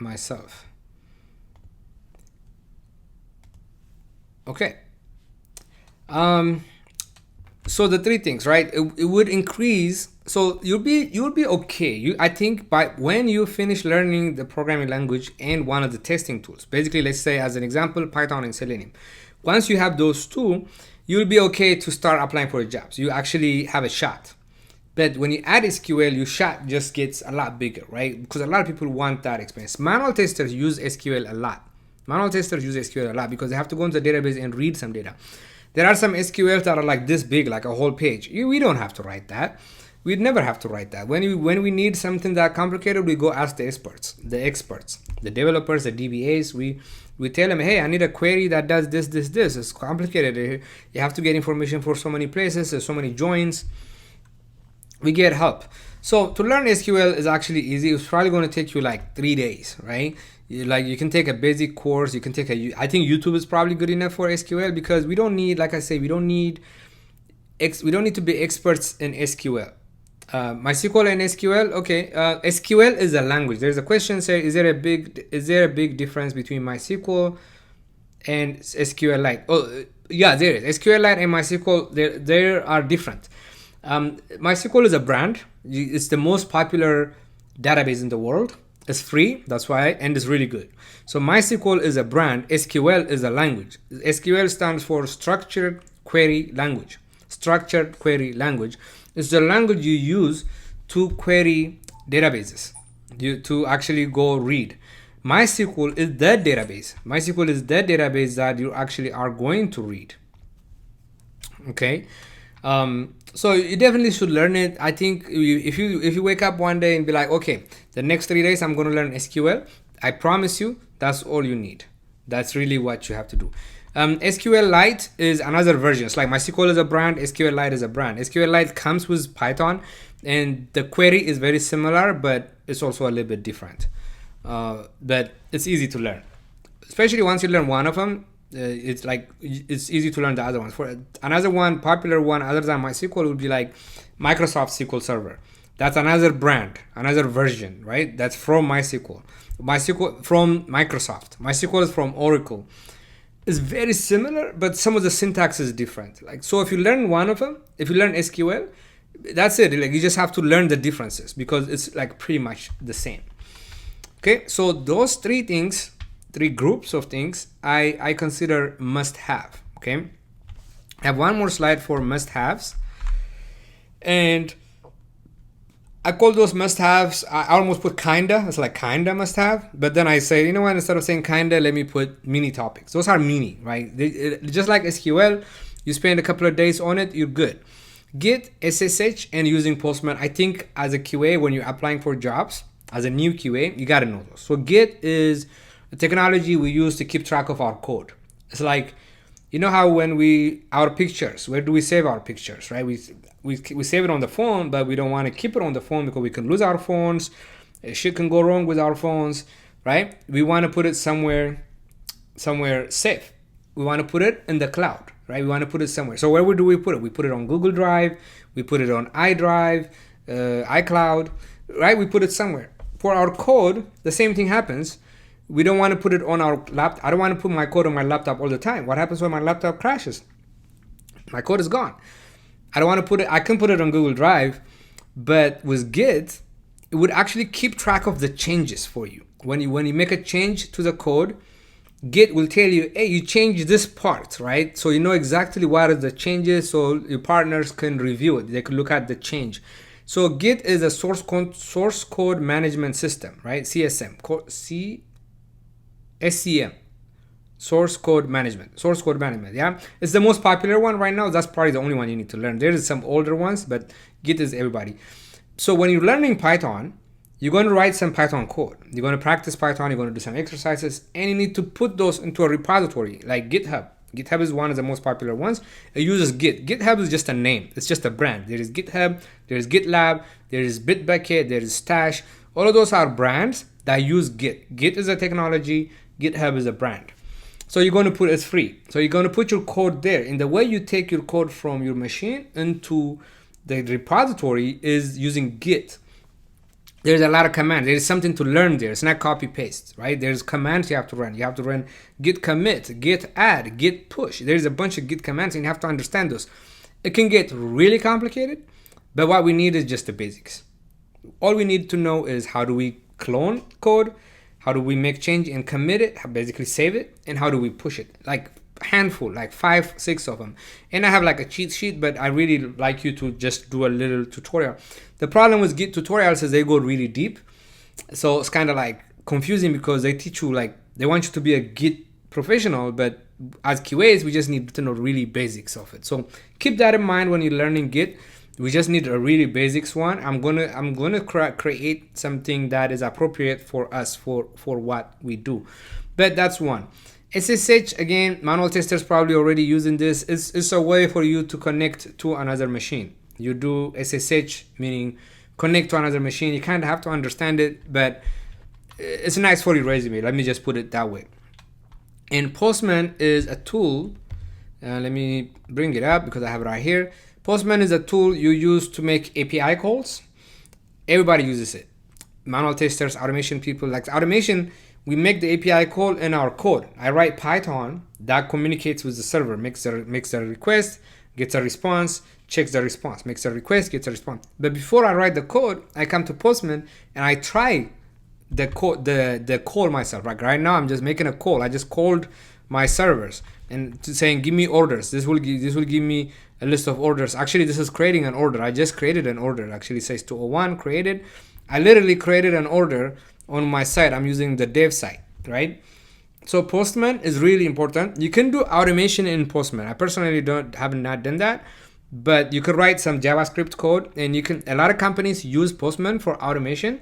myself. Okay. So the three things, right? It would increase. So you'll be okay. I think by when you finish learning the programming language and one of the testing tools, basically, let's say as an example, Python and Selenium. Once you have those two, you'll be okay to start applying for jobs. You actually have a shot. But when you add SQL, your shot just gets a lot bigger, right? Because a lot of people want that experience. Manual testers use SQL a lot. Manual testers use SQL a lot because they have to go into the database and read some data. There are some SQLs that are like this big, like a whole page. We don't have to write that. We'd never have to write that. When we need something that complicated, we go ask the experts, the developers, the DBAs. We tell them, hey, I need a query that does this. It's complicated. You have to get information for so many places. There's so many joins. We get help. So to learn SQL is actually easy. It's probably going to take you like 3 days, right? You can take a basic course. You can take I think YouTube is probably good enough for SQL because we don't need, like I say, we don't need to be experts in SQL. MySQL and SQL. Okay, SQL is a language. There's a question say, is there a big difference between MySQL and SQLite? Oh, yeah, there is. SQLite and MySQL, they are different. MySQL is a brand. It's the most popular database in the world. It's free, that's why, and it's really good. So MySQL is a brand. SQL is a language. SQL stands for Structured Query Language. Structured Query Language is the language you use to query databases, to actually go read. MySQL is the database. MySQL is the database that you actually are going to read. Okay. So you definitely should learn it. I think if you wake up one day and be like, okay, the next 3 days I'm going to learn SQL, I promise you that's all you need. That's really what you have to do. SQLite is another version. It's like MySQL is a brand, SQLite is a brand. SQLite comes with Python, and the query is very similar, but it's also a little bit different. But it's easy to learn, especially once you learn one of them. It's easy to learn the other ones. For another one, popular one other than MySQL would be like Microsoft SQL Server. That's another brand, another version, right? That's from MySQL. MySQL from Microsoft. MySQL is from Oracle. It's very similar, but some of the syntax is different. Like, so if you learn one of them, if you learn SQL, that's it. Like, you just have to learn the differences because it's like pretty much the same. Okay, so those three groups of things I consider must have. Okay, I have one more slide for must haves, and I call those must haves. I almost put kinda. It's like kinda must have, but then I say, you know what? Instead of saying kinda, let me put mini topics. Those are mini, right? Just like SQL, you spend a couple of days on it, you're good. Git, SSH, and using Postman. I think as a QA, when you're applying for jobs, as a new QA, you gotta know those. So Git is the technology we use to keep track of our code. It's like, you know how when our pictures, where do we save our pictures, right? We save it on the phone, but we don't want to keep it on the phone because we can lose our phones. Shit can go wrong with our phones, right? We want to put it somewhere safe. We want to put it in the cloud, right? We want to put it somewhere. So where do we put it? We put it on Google Drive. We put it on iDrive, iCloud, right? We put it somewhere. For our code, the same thing happens. We don't want to put it on our laptop. I don't want to put my code on my laptop all the time. What happens when my laptop crashes? My code is gone. I don't want to put it. I can put it on Google Drive, but with Git, it would actually keep track of the changes for you. When you make a change to the code, Git will tell you, hey, you changed this part, right? So you know exactly what are the changes, so your partners can review it. They can look at the change. So Git is a source code management system, right? SCM, source code management, yeah. It's the most popular one right now. That's probably the only one you need to learn. There is some older ones, but Git is everybody. So when you're learning Python, you're going to write some Python code. You're going to practice Python. You're going to do some exercises, and you need to put those into a repository like GitHub. GitHub is one of the most popular ones. It uses Git. GitHub is just a name. It's just a brand. There is GitHub, there is GitLab, there is Bitbucket, there is Stash. All of those are brands that use Git. Git is a technology. GitHub is a brand. So you're going to put it's free. So you're going to put your code there. And the way you take your code from your machine into the repository is using Git. There's a lot of commands. There's something to learn there. It's not copy paste, right? There's commands you have to run. You have to run git commit, git add, git push. There's a bunch of git commands and you have to understand those. It can get really complicated, but what we need is just the basics. All we need to know is how do we clone code, how do we make change and commit it, basically save it, and how do we push it. Like handful, like 5-6 of them. And I have like a cheat sheet, but I really like you to just do a little tutorial. The problem with Git tutorials is they go really deep. So it's kind of like confusing because they teach you, like, they want you to be a Git professional, but as QAs, we just need to know really basics of it. So keep that in mind when you're learning Git. We just need a really basics one. I'm gonna create something that is appropriate for us for what we do. But that's one. SSH, again, manual testers probably already using this. It's a way for you to connect to another machine. You do SSH, meaning connect to another machine. You kind of have to understand it, but it's nice for your resume. Let me just put it that way. And Postman is a tool. Let me bring it up because I have it right here. Postman is a tool you use to make API calls. Everybody uses it. Manual testers, automation people. Like automation, we make the API call in our code. I write Python that communicates with the server, makes a request, gets a response, checks the response, makes a request, gets a response. But before I write the code, I come to Postman and I try the call myself. Like right now, I'm just making a call. I just called my servers and saying, give me orders. This will give me a list of orders. Actually, this is creating an order. I just created an order. Actually, it says 201 created. I literally created an order on my site. I'm using the dev site, right? So Postman is really important. You can do automation in Postman. I personally have not done that, but you could write some JavaScript code, and you can. A lot of companies use Postman for automation,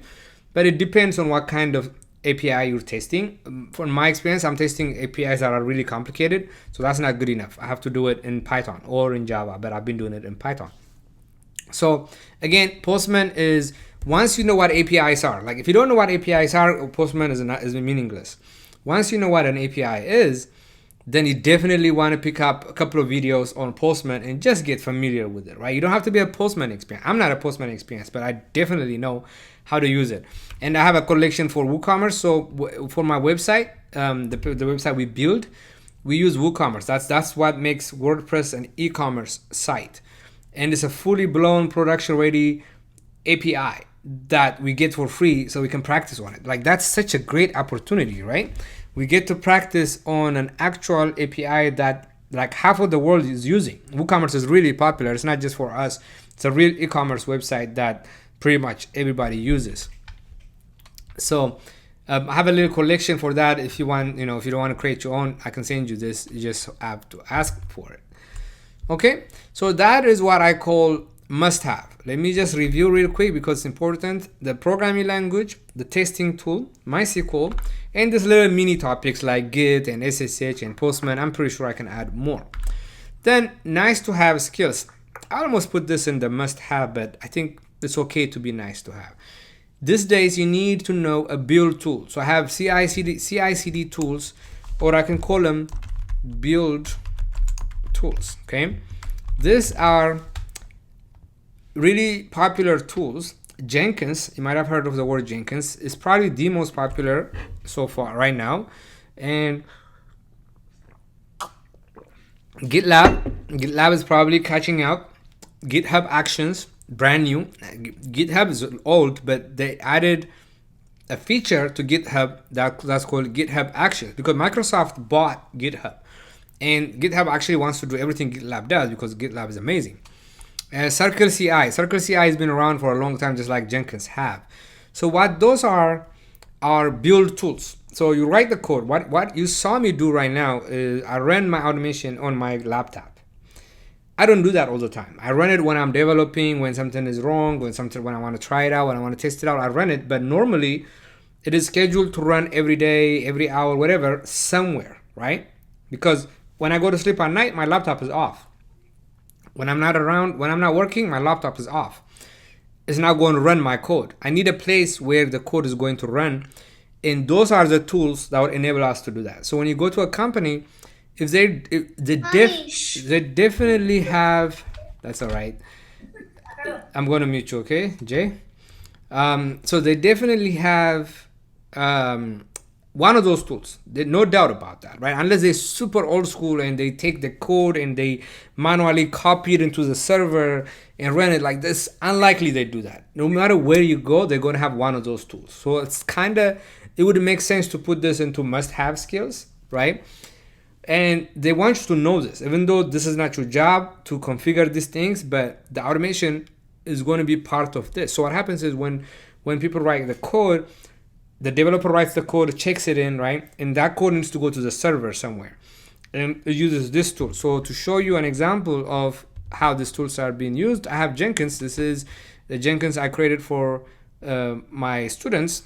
but it depends on what kind of API you're testing. From my experience, I'm testing APIs that are really complicated, so that's not good enough. I have to do it in Python or in Java, but I've been doing it in Python. So again, Postman is, once you know what APIs are, like if you don't know what APIs are, Postman is meaningless. Once you know what an API is, then you definitely want to pick up a couple of videos on Postman and just get familiar with it, right? You don't have to be a Postman expert. I'm not a Postman expert, but I definitely know how to use it. And I have a collection for WooCommerce. So for my website, the website we build, we use WooCommerce. That's what makes WordPress an e-commerce site. And it's a fully blown production ready API that we get for free so we can practice on it. Like that's such a great opportunity, right? We get to practice on an actual API that like half of the world is using. WooCommerce is really popular. It's not just for us. It's a real e-commerce website that pretty much everybody uses. So I have a little collection for that. If you want, if you don't want to create your own, I can send you this. You just have to ask for it. Okay, so that is what I call must-have. Let me just review real quick because it's important. The programming language, the testing tool, MySQL, and these little mini topics like Git and SSH and Postman. I'm pretty sure I can add more. Then nice to have skills. I almost put this in the must-have, but I think it's okay to be nice to have. These days you need to know a build tool. So I have CI/CD tools, or I can call them build tools. Okay, these are really popular tools. Jenkins, you might have heard of the word Jenkins, is probably the most popular so far right now. And GitLab is probably catching up. GitHub Actions, brand new. GitHub is old, but they added a feature to GitHub that's called GitHub Actions because Microsoft bought GitHub. And GitHub actually wants to do everything GitLab does because GitLab is amazing. Circle CI has been around for a long time, just like Jenkins have. So what those are build tools. So you write the code. What you saw me do right now is I run my automation on my laptop. I don't do that all the time. I run it when I'm developing, when something is wrong, when I want to try it out, when I want to test it out, I run it. But normally it is scheduled to run every day, every hour, whatever, somewhere, right? Because when I go to sleep at night, my laptop is off. When I'm not around, when I'm not working, my laptop is off. It's not going to run my code. I need a place where the code is going to run. And those are the tools that would enable us to do that. So when you go to a company, they definitely have, that's all right. I'm going to mute you, okay, Jay? So they definitely have one of those tools. There's no doubt about that, right? Unless they're super old school and they take the code and they manually copy it into the server and run it like this, unlikely they do that. No matter where you go, they're going to have one of those tools. So it's it would make sense to put this into must-have skills, right? And they want you to know this, even though this is not your job to configure these things, but the automation is going to be part of this. So what happens is when people write the code, the developer writes the code, checks it in, right? And that code needs to go to the server somewhere. And it uses this tool. So to show you an example of how these tools are being used, I have Jenkins. This is the Jenkins I created for my students,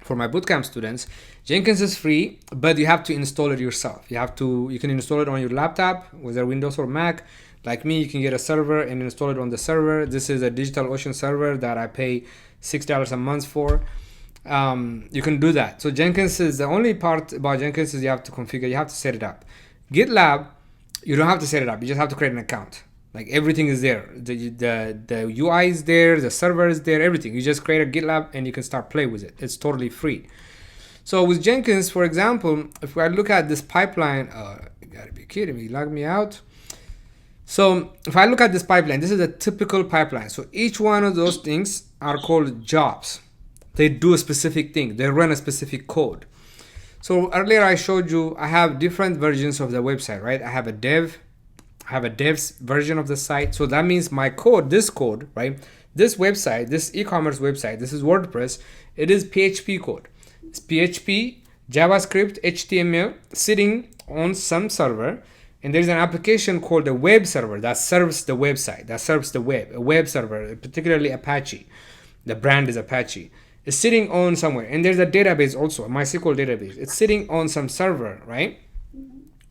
for my bootcamp students. Jenkins is free, but you have to install it yourself. You can install it on your laptop, whether Windows or Mac. Like me, you can get a server and install it on the server. This is a DigitalOcean server that I pay $6 a month for. You can do that. So Jenkins is the only part about Jenkins is you have to configure, you have to set it up. GitLab, you don't have to set it up. You just have to create an account. Like everything is there. The UI is there, the server is there, everything. You just create a GitLab and you can start play with it. It's totally free. So with Jenkins, for example, if I look at this pipeline, you gotta be kidding me, log me out. So if I look at this pipeline, this is a typical pipeline. So each one of those things are called jobs. They do a specific thing. They run a specific code. So earlier I showed you, I have different versions of the website, right? I have a dev's version of the site. So that means my code, this code, right? This website, this e-commerce website, this is WordPress. It is PHP code. It's PHP, JavaScript, HTML sitting on some server. And there's an application called a web server that serves the website, that serves the web, a web server, particularly Apache. The brand is Apache. It's sitting on somewhere. And there's a database also, a MySQL database. It's sitting on some server, right?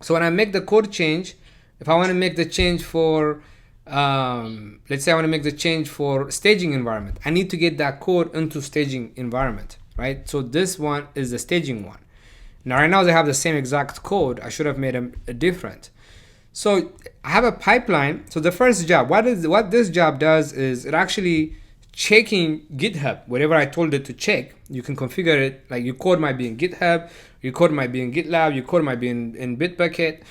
So when I make the code change, if I want to make the change for, let's say I want to make the change for staging environment, I need to get that code into staging environment, right? So this one is the staging one. Now, right now they have the same exact code. I should have made them different. So I have a pipeline. So the first job, what this job does is it actually checking GitHub, whatever I told it to check. You can configure it, like your code might be in GitHub, your code might be in GitLab, your code might be in Bitbucket.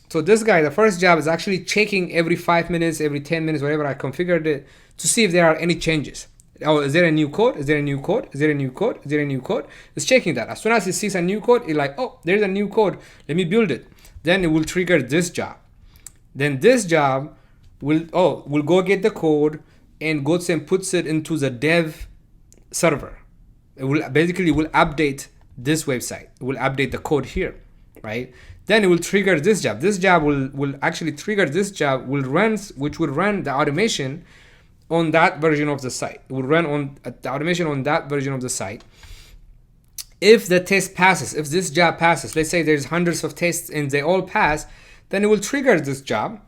So this guy, the first job is actually checking every 5 minutes, every 10 minutes, whatever I configured it, to see if there are any changes. Oh, is there a new code? Is there a new code? Is there a new code? Is there a new code? It's checking that. As soon as it sees a new code, it's like, oh, there's a new code. Let me build it. Then it will trigger this job. Then this job will go get the code and goes and puts it into the dev server. It will update this website. It will update the code here, right? Then it will trigger this job. This job will actually trigger this job, which will run the automation on that version of the site. It will run on the automation on that version of the site. If the test passes, if this job passes, let's say there's hundreds of tests and they all pass, then it will trigger this job,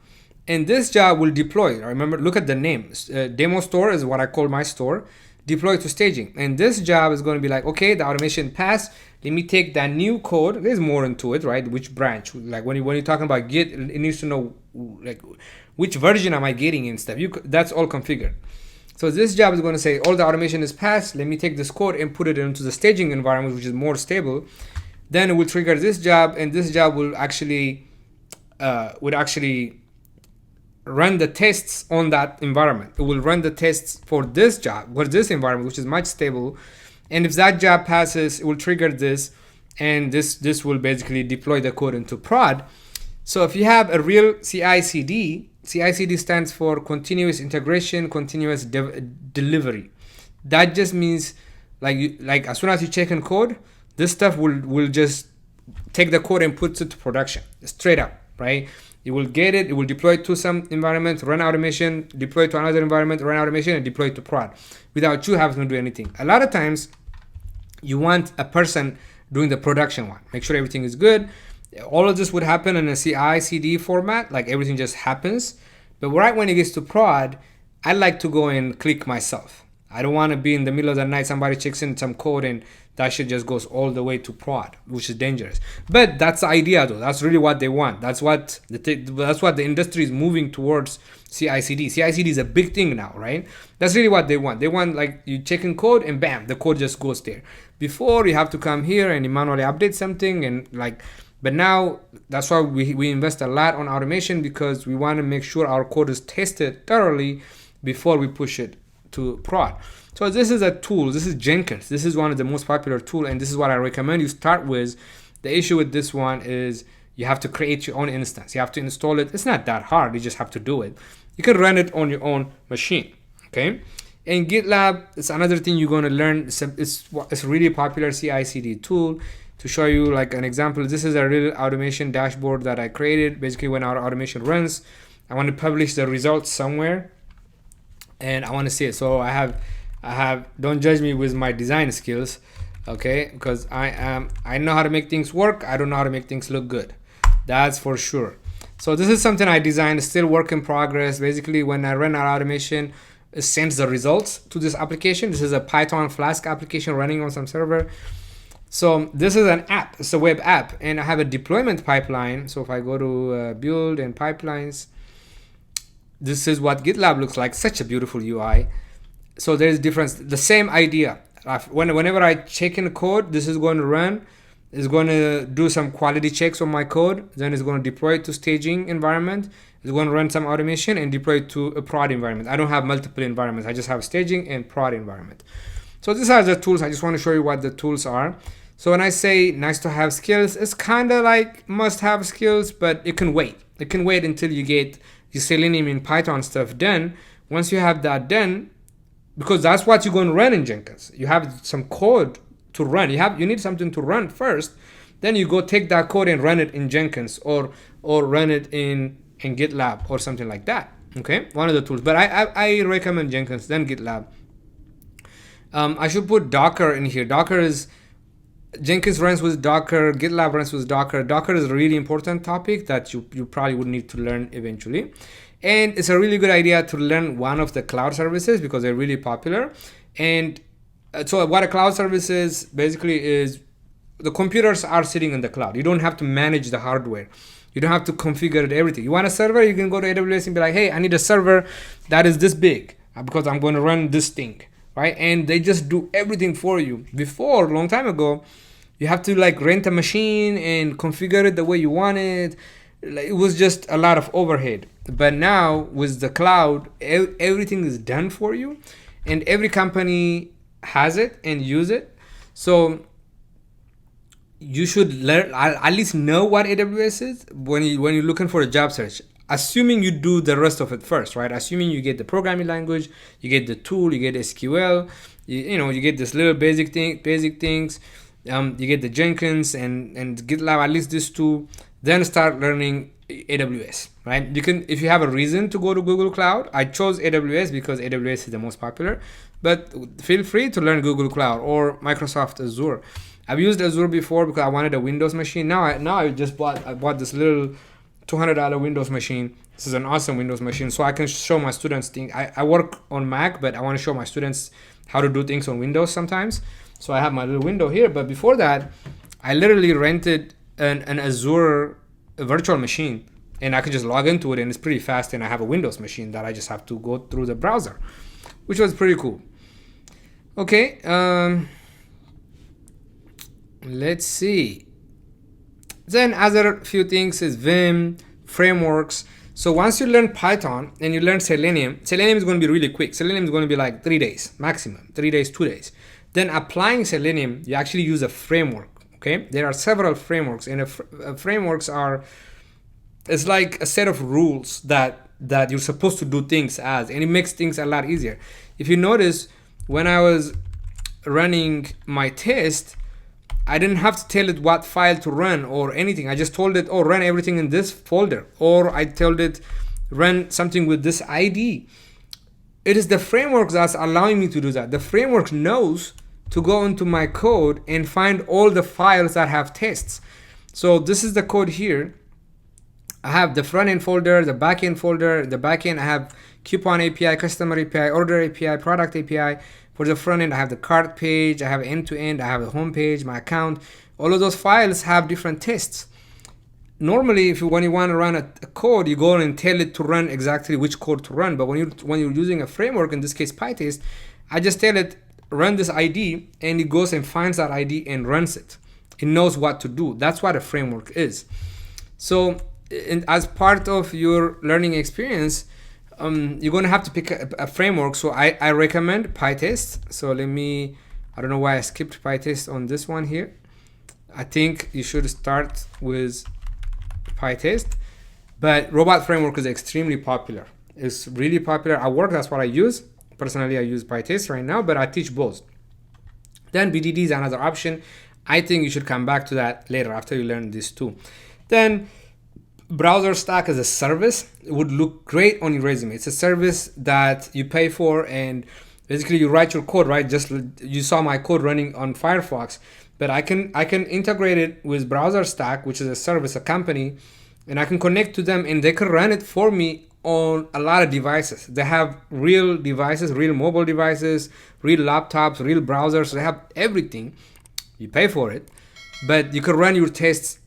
and this job will deploy. Remember, look at the name. Demo store is what I call my store. Deploy to staging. And this job is going to be like, okay, the automation passed. Let me take that new code. There's more into it, right? Which branch? Like when you're talking about Git, it needs to know like which version am I getting and stuff. That's all configured. So this job is going to say all the automation is passed. Let me take this code and put it into the staging environment, which is more stable. Then it will trigger this job, and this job will actually run the tests on that environment. It will run the tests for this job, for this environment, which is much stable. And if that job passes, it will trigger this, and this will basically deploy the code into prod. So if you have a real CI/CD stands for continuous integration, continuous delivery. That just means like as soon as you check in code, this stuff will just take the code and puts it to production straight up, right? You will get it, it will deploy it to some environment, run automation, deploy it to another environment, run automation, and deploy it to prod without you having to do anything. A lot of times you want a person doing the production one. Make sure everything is good. All of this would happen in a CI/CD format, like everything just happens. But right when it gets to prod, I like to go and click myself. I don't want to be in the middle of the night, somebody checks in some code and that shit just goes all the way to prod, which is dangerous. But that's the idea though. That's really what they want. That's what the industry is moving towards. CI/CD. CI/CD is a big thing now, right? That's really what they want. They want like you check in code and bam, the code just goes there. Before you have to come here and manually update something and like, but now that's why we invest a lot on automation, because we want to make sure our code is tested thoroughly before we push it to prod. So this is a tool. This is Jenkins. This is one of the most popular tools, and this is what I recommend you start with. The issue with this one is You have to create your own instance. You have to install it. It's not that hard. You just have to do it. You can run it on your own machine. Okay. And GitLab is another thing you're going to learn. It's a really popular CI/CD tool. To show you like an example, this is a real automation dashboard that I created. Basically, when our automation runs, I want to publish the results somewhere, and I want to see it. So I have. Don't judge me with my design skills, okay? Because I know how to make things work. I don't know how to make things look good. That's for sure. So this is something I designed. Still work in progress. Basically, when I run our automation, it sends the results to this application. This is a Python Flask application running on some server. So this is an app. It's a web app, and I have a deployment pipeline. So if I go to build and pipelines, this is what GitLab looks like. Such a beautiful UI. So there's difference. The same idea. Whenever I check in code, this is going to run. It's going to do some quality checks on my code. Then it's going to deploy it to staging environment. It's going to run some automation and deploy it to a prod environment. I don't have multiple environments. I just have staging and prod environment. So these are the tools. I just want to show you what the tools are. So when I say nice to have skills, it's kind of like must have skills, but it can wait. It can wait until you get your Selenium and Python stuff done. Once you have that done, because that's what you're going to run in Jenkins. You have some code to run. You need something to run first. Then you go take that code and run it in Jenkins or run it in GitLab or something like that. Okay, one of the tools. But I recommend Jenkins, then GitLab. I should put Docker in here. Jenkins runs with Docker, GitLab runs with Docker. Docker is a really important topic that you probably would need to learn eventually. And it's a really good idea to learn one of the cloud services because they're really popular. And so what a cloud service is basically is the computers are sitting in the cloud. You don't have to manage the hardware. You don't have to configure everything. You want a server, you can go to AWS and be like, hey, I need a server that is this big because I'm going to run this thing, right? And they just do everything for you. Before, a long time ago, you have to like rent a machine and configure it the way you want it. It was just a lot of overhead. But now with the cloud, everything is done for you, and every company has it and use it. So you should learn, at least know what AWS is when you're looking for a job search. Assuming you do the rest of it first, right? Assuming you get the programming language, you get the tool, you get SQL, you get this little basic things. You get the Jenkins and GitLab, at least these two. Then start learning AWS, right? You can, if you have a reason to go to Google Cloud. I chose AWS because AWS is the most popular, but feel free to learn Google Cloud or Microsoft Azure. I've used Azure before because I wanted a Windows machine. Now I bought this little $200 Windows machine. This is an awesome Windows machine, so I can show my students things. I work on Mac, but I want to show my students how to do things on Windows sometimes. So I have my little window here, but before that, I literally rented an Azure virtual machine, and I could just log into it, and it's pretty fast, and I have a Windows machine that I just have to go through the browser, which was pretty cool. Okay, let's see. Then other few things is Vim, frameworks. So once you learn Python and you learn Selenium is going to be really quick. Selenium is going to be like 3 days maximum, 3 days, 2 days. Then applying Selenium, you actually use a framework. Okay, there are several frameworks, and frameworks it's like a set of rules that you're supposed to do things as, and it makes things a lot easier. If you notice, when I was running my test, I didn't have to tell it what file to run or anything. I just told it, oh, run everything in this folder, or I told it run something with this ID. It is the framework that's allowing me to do that. The framework knows to go into my code and find all the files that have tests. So this is the code here. I have the front end folder, the back end folder. The back end, I have coupon API, customer API, order API, product API. For the front end, I have the cart page, I have end to end, I have the home page, my account. All of those files have different tests. Normally, when you want to run a code, you go and tell it to run exactly which code to run. But when you're using a framework, in this case PyTest, I just tell it run this ID, and it goes and finds that ID and runs it. It knows what to do. That's what a framework is. So as part of your learning experience, you're going to have to pick a framework. So I recommend PyTest. So I don't know why I skipped PyTest on this one here. I think you should start with PyTest. But robot framework is extremely popular. It's really popular at work. That's what I use. Personally, I use PyTest right now, but I teach both. Then BDD is another option. I think you should come back to that later after you learn this too. Then browser stack as a service, it would look great on your resume. It's a service that you pay for, and basically you write your code, right? Just you saw my code running on Firefox, but I can integrate it with browser stack, which is a service, a company, and I can connect to them and they can run it for me on a lot of devices. They have real devices, real mobile devices, real laptops, real browsers. They have everything. You pay for it, but you can run your tests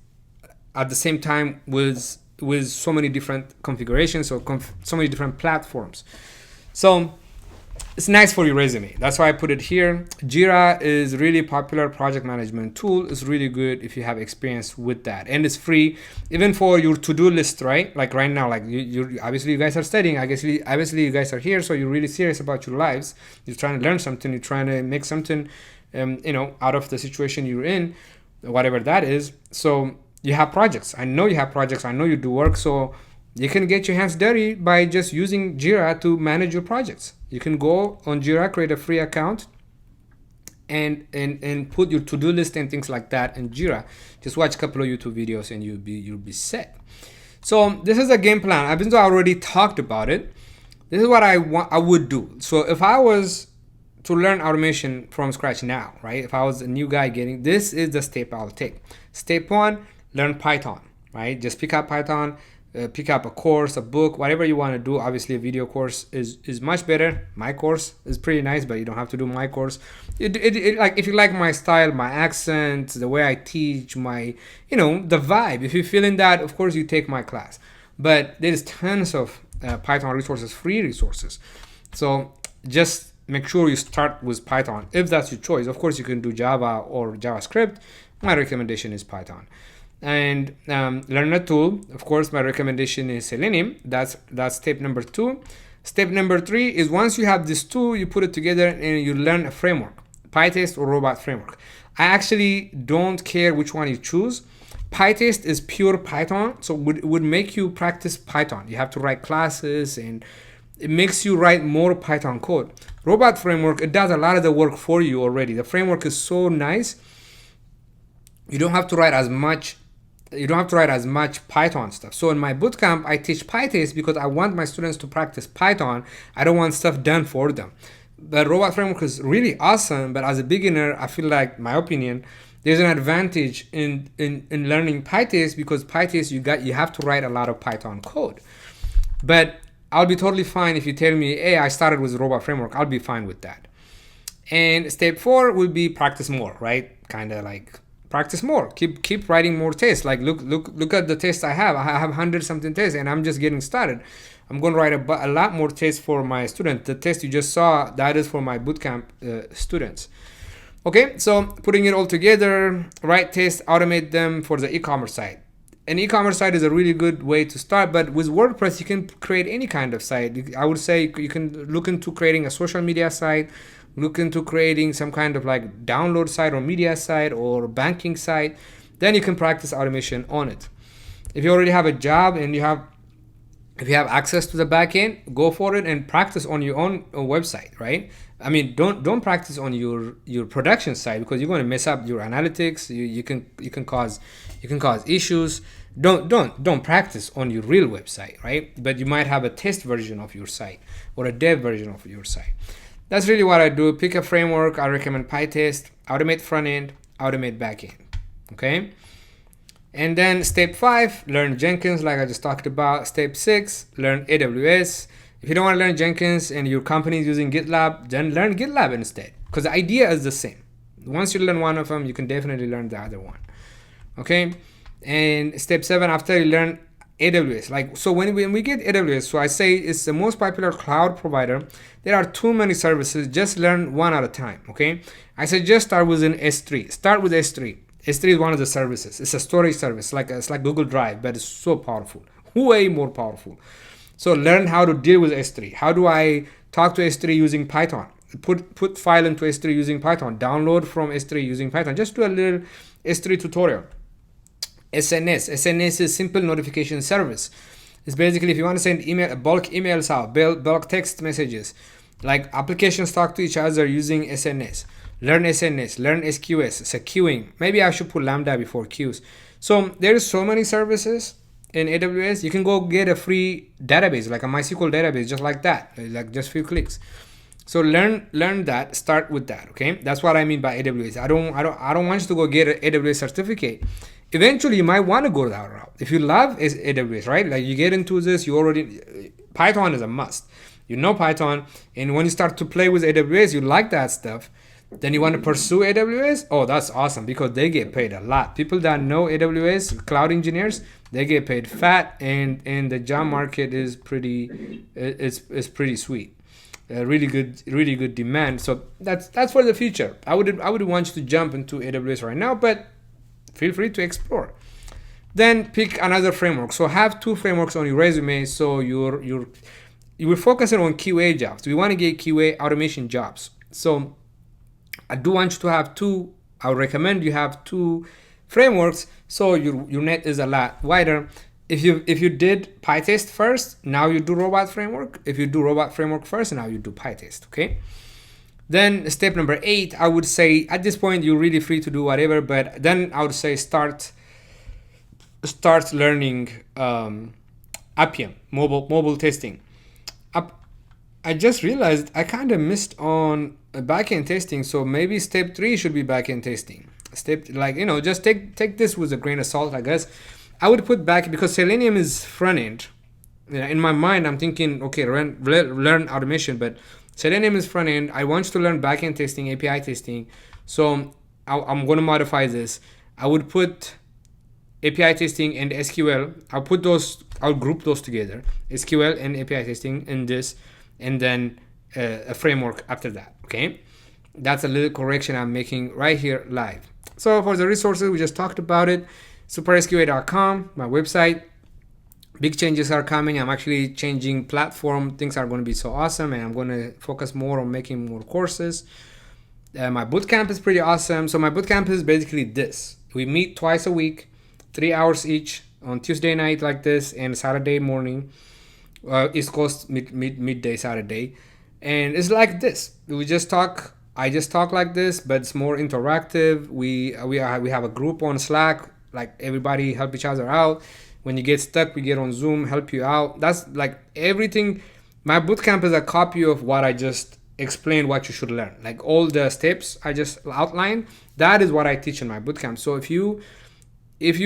at the same time with so many different configurations or so many different platforms. So it's nice for your resume. That's why I put it here. JIRA is really popular project management tool. It's really good if you have experience with that, and it's free even for your to-do list, right? Like right now, like you obviously you guys are studying. I guess obviously you guys are here, so you're really serious about your lives. You're trying to learn something. You're trying to make something, out of the situation you're in, whatever that is. So you have projects. I know you have projects. I know you do work. So you can get your hands dirty by just using JIRA to manage your projects. You can go on JIRA, create a free account, and put your to-do list and things like that in JIRA. Just watch a couple of YouTube videos and you'll be set. So this is a game plan. I've already talked about it. This is what I would do. So if I was to learn automation from scratch now, right? If I was a new guy this is the step I'll take. Step 1, learn Python, right? Just pick up Python. Pick up a course, a book, whatever you want to do. Obviously a video course is much better. My course is pretty nice, but you don't have to do my course. It like if you like my style, my accent, the way I teach, my the vibe, if you're feeling that, of course you take my class. But there's tons of Python resources, free resources. So just make sure you start with Python if that's your choice. Of course you can do Java or JavaScript. My recommendation is Python. And learn a tool. Of course, my recommendation is Selenium. That's step number 2. Step number 3 is once you have this tool, you put it together and you learn a framework, PyTest or robot framework. I actually don't care which one you choose. PyTest is pure Python, so it would make you practice Python. You have to write classes and it makes you write more Python code. Robot framework, it does a lot of the work for you already. The framework is so nice. You don't have to write as much Python stuff. So in my bootcamp, I teach PyTest because I want my students to practice Python. I don't want stuff done for them. The robot framework is really awesome, but as a beginner, I feel like, my opinion, there's an advantage in learning PyTest because PyTest you have to write a lot of Python code. But I'll be totally fine if you tell me, hey, I started with robot framework. I'll be fine with that. And step 4 will be practice more, right? Kind of like practice more. Keep writing more tests. Like look at the tests I have. I have 100-something tests, and I'm just getting started. I'm going to write a lot more tests for my students. The test you just saw, that is for my bootcamp students. Okay, so putting it all together, write tests, automate them for the e-commerce site. An e-commerce site is a really good way to start, but with WordPress, you can create any kind of site. I would say you can look into creating a social media site, look into creating some kind of like download site or media site or banking site. Then you can practice automation on it. If you already have a job and if you have access to the backend, go for it and practice on your own website, right? I mean, don't practice on your production side because you're going to mess up your analytics. You can cause issues. Don't practice on your real website, right? But you might have a test version of your site or a dev version of your site. That's really what I do. Pick a framework. I recommend PyTest. Automate front end. Automate back end. Okay. And then step 5, learn Jenkins, like I just talked about. Step 6, learn AWS. If you don't want to learn Jenkins and your company is using GitLab, then learn GitLab instead, because the idea is the same. Once you learn one of them, you can definitely learn the other one. Okay. And step 7, after you learn AWS, like, so when we get AWS, so I say it's the most popular cloud provider. There are too many services. Just learn one at a time. Okay. I suggest start with an S3. Start with S3. S3 is one of the services. It's a storage service. It's like Google Drive, but it's so powerful, way more powerful. So learn how to deal with S3. How do I talk to S3 using Python? Put file into S3 using Python. Download from S3 using Python. Just do a little S3 tutorial. SNS is simple notification service. It's basically if you want to send bulk emails out, bulk text messages, like applications talk to each other using SNS. Learn SNS, learn SQS, it's a queuing. Maybe I should put Lambda before queues. So there's so many services in AWS. You can go get a free database, like a MySQL database, just like that, like just few clicks. So learn that. Start with that. Okay, that's what I mean by AWS. I don't want you to go get an AWS certificate. Eventually, you might want to go that route if you love AWS, right? Like you get into this, you already Python is a must. You know Python, and when you start to play with AWS, you like that stuff. Then you want to pursue AWS. Oh, that's awesome because they get paid a lot. People that know AWS, cloud engineers, they get paid fat, and the job market is pretty sweet. Really good demand. So that's for the future. I would want you to jump into AWS right now, but feel free to explore. Then pick another framework. So have 2 frameworks on your resume. So you were focusing on QA jobs. We want to get QA automation jobs. So I do want you to have 2. I would recommend you have 2 frameworks. So your net is a lot wider. If you did PyTest first, now you do robot framework. If you do robot framework first, now you do PyTest. Okay. Then step number 8, I would say at this point you're really free to do whatever, but then I would say start learning Appium, mobile testing. I just realized I kind of missed on backend testing, so maybe step 3 should be backend testing. Just take this with a grain of salt, I guess. I would put back because Selenium is front end. In my mind, I'm thinking, okay, learn automation, but Selenium is front end. I want you to learn backend testing, API testing. So I'm going to modify this. I would put API testing and SQL. I'll group those together, SQL and API testing in this, and then a framework after that. Okay, that's a little correction I'm making right here live. So for the resources, we just talked about it. supersqa.com, my website. Big changes are coming. I'm actually changing platform. Things are going to be so awesome, and I'm going to focus more on making more courses. My bootcamp is pretty awesome. So my bootcamp is basically this. We meet twice a week, 3 hours each, on Tuesday night like this, and Saturday morning, East Coast midday Saturday. And it's like this. We just talk. I just talk like this, but it's more interactive. We have a group on Slack. Like everybody help each other out. When you get stuck, we get on Zoom, help you out. That's like everything. My bootcamp is a copy of what I just explained what you should learn. Like all the steps I just outlined, that is what I teach in my bootcamp. So if you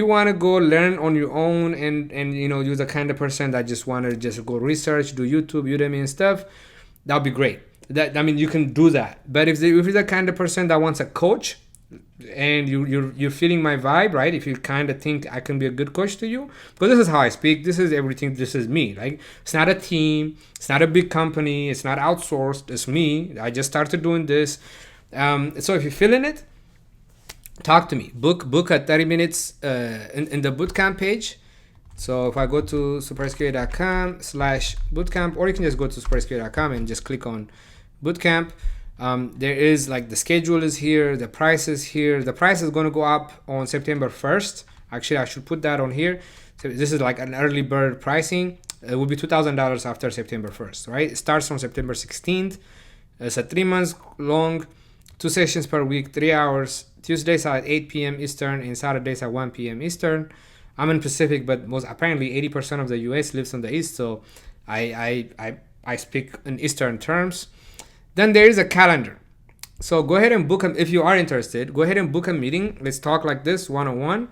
want to go learn on your own and you're the kind of person that just want to just go research, do YouTube, Udemy and stuff, that'll be great. You can do that. But if you're the kind of person that wants a coach, and you're feeling my vibe, right? If you kind of think I can be a good coach to you, because this is how I speak, this is everything, this is me. Like it's not a team, it's not a big company, it's not outsourced, it's me. I just started doing this. So if you're feeling it, talk to me. Book at 30 minutes in the bootcamp page. So if I go to supersqa.com/bootcamp, or you can just go to supersqa.com and just click on bootcamp. There is like the schedule is here, the price is here. The price is going to go up on September 1st. Actually, I should put that on here. So this is like an early bird pricing. It will be $2,000 after September 1st, right? It starts on September 16th. It's a 3 months long, 2 sessions per week, 3 hours. Tuesdays at 8 p.m. Eastern and Saturdays at 1 p.m. Eastern. I'm in Pacific, but apparently 80% of the US lives on the East, so I speak in Eastern terms. Then there is a calendar. So go ahead and book them if you are interested. Go ahead and book a meeting. Let's talk like this, one-on-one.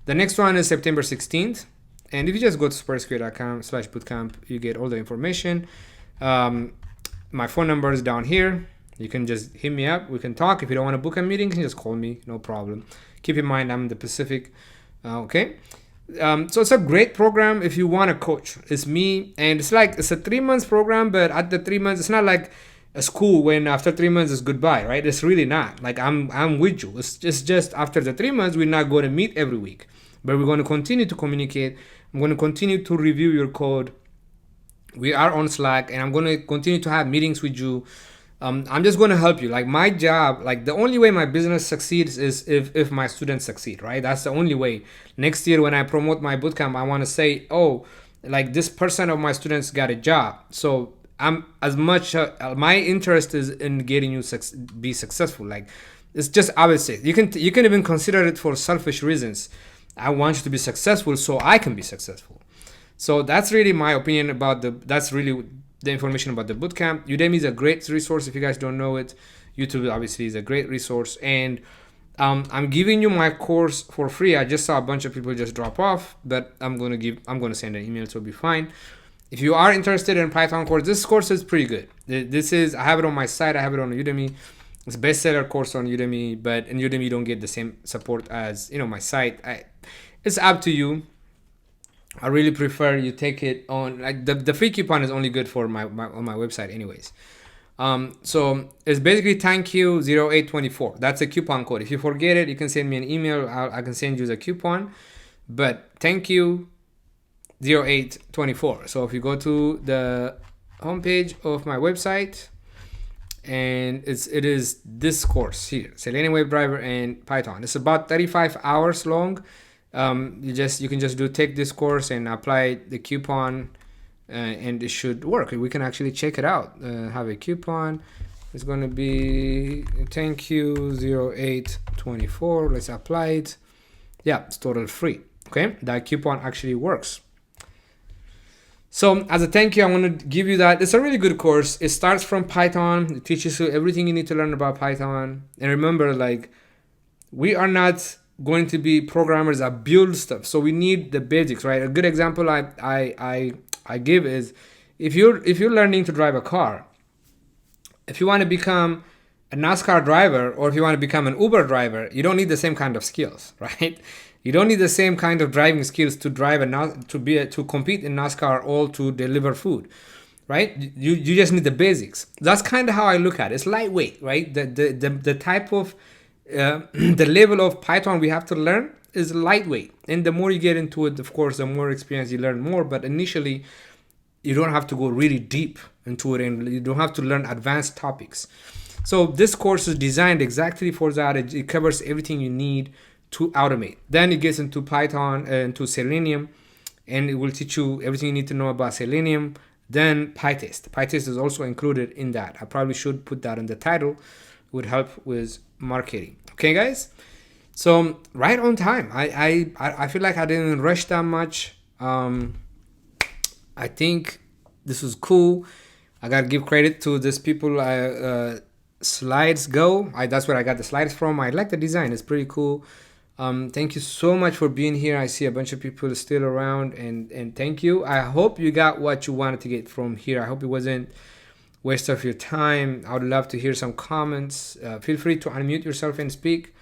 The next one is September 16th. And if you just go to supersqa.com/bootcamp, you get all the information. My phone number is down here. You can just hit me up. We can talk. If you don't want to book a meeting, you can just call me. No problem. Keep in mind, I'm in the Pacific. Okay. So it's a great program if you want a coach. It's me. And it's a 3 months program, but at the 3 months, it's not like a school when after 3 months is goodbye, right? It's really not. Like I'm with you. It's just after the 3 months, we're not going to meet every week, but we're going to continue to communicate. I'm going to continue to review your code. We are on Slack, and I'm going to continue to have meetings with you. I'm just going to help you. Like my job, like the only way my business succeeds is if my students succeed, right? That's the only way. Next year when I promote my bootcamp, I want to say, oh, like this percent of my students got a job. So I'm as much my interest is in getting you be successful. Like it's just obviously you can even consider it for selfish reasons. I want you to be successful so I can be successful. So that's really my opinion about that's really the information about the bootcamp. Udemy is a great resource if you guys don't know it. YouTube obviously is a great resource, and I'm giving you my course for free. I just saw a bunch of people just drop off, but I'm gonna send an email, so it'll be fine. If you are interested in Python course, this course is pretty good. I have it on my site. I have it on Udemy. It's a bestseller course on Udemy, but in Udemy you don't get the same support as my site. It's up to you. I really prefer you take it on, like the free coupon is only good for on my website anyways. So it's basically thank you 0824. That's a coupon code. If you forget it, you can send me an email. I can send you the coupon. But thank you 0824. So if you go to the homepage of my website, and it is this course here, Selenium WebDriver and Python. It's about 35 hours long. You can just take this course and apply the coupon, and it should work. We can actually check it out. Have a coupon. It's going to be thank you 0824. Let's apply it. Yeah, it's totally free. Okay, that coupon actually works. So as a thank you, I want to give you that. It's a really good course. It starts from Python. It teaches you everything you need to learn about Python. And remember, like, we are not going to be programmers that build stuff, so we need the basics, right? A good example I give is if you're learning to drive a car, if you want to become a NASCAR driver or if you want to become an Uber driver, you don't need the same kind of skills, right? You don't need the same kind of driving skills to drive to compete in NASCAR or to deliver food, right? You just need the basics. That's kind of how I look at it. It's lightweight, right? The type of the level of Python we have to learn is lightweight, and the more you get into it, of course, the more experience you learn more. But initially, you don't have to go really deep into it, and you don't have to learn advanced topics. So this course is designed exactly for that. It covers everything you need to automate. Then it gets into Python, into Selenium, and it will teach you everything you need to know about Selenium. Then PyTest. PyTest is also included in that. I probably should put that in the title. It would help with marketing. Okay, guys? So right on time. I feel like I didn't rush that much. I think this was cool. I gotta give credit to these people. Slides Go. That's where I got the slides from. I like the design. It's pretty cool. Thank you so much for being here. I see a bunch of people still around, and thank you. I hope you got what you wanted to get from here. I hope it wasn't waste of your time. I would love to hear some comments. Feel free to unmute yourself and speak.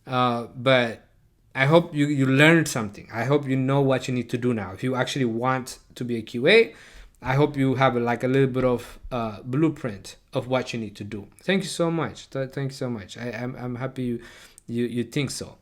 But I hope you learned something. I hope you know what you need to do now. If you actually want to be a QA, I hope you have a little bit of blueprint of what you need to do. Thank you so much. Thank you so much. I'm happy you think so.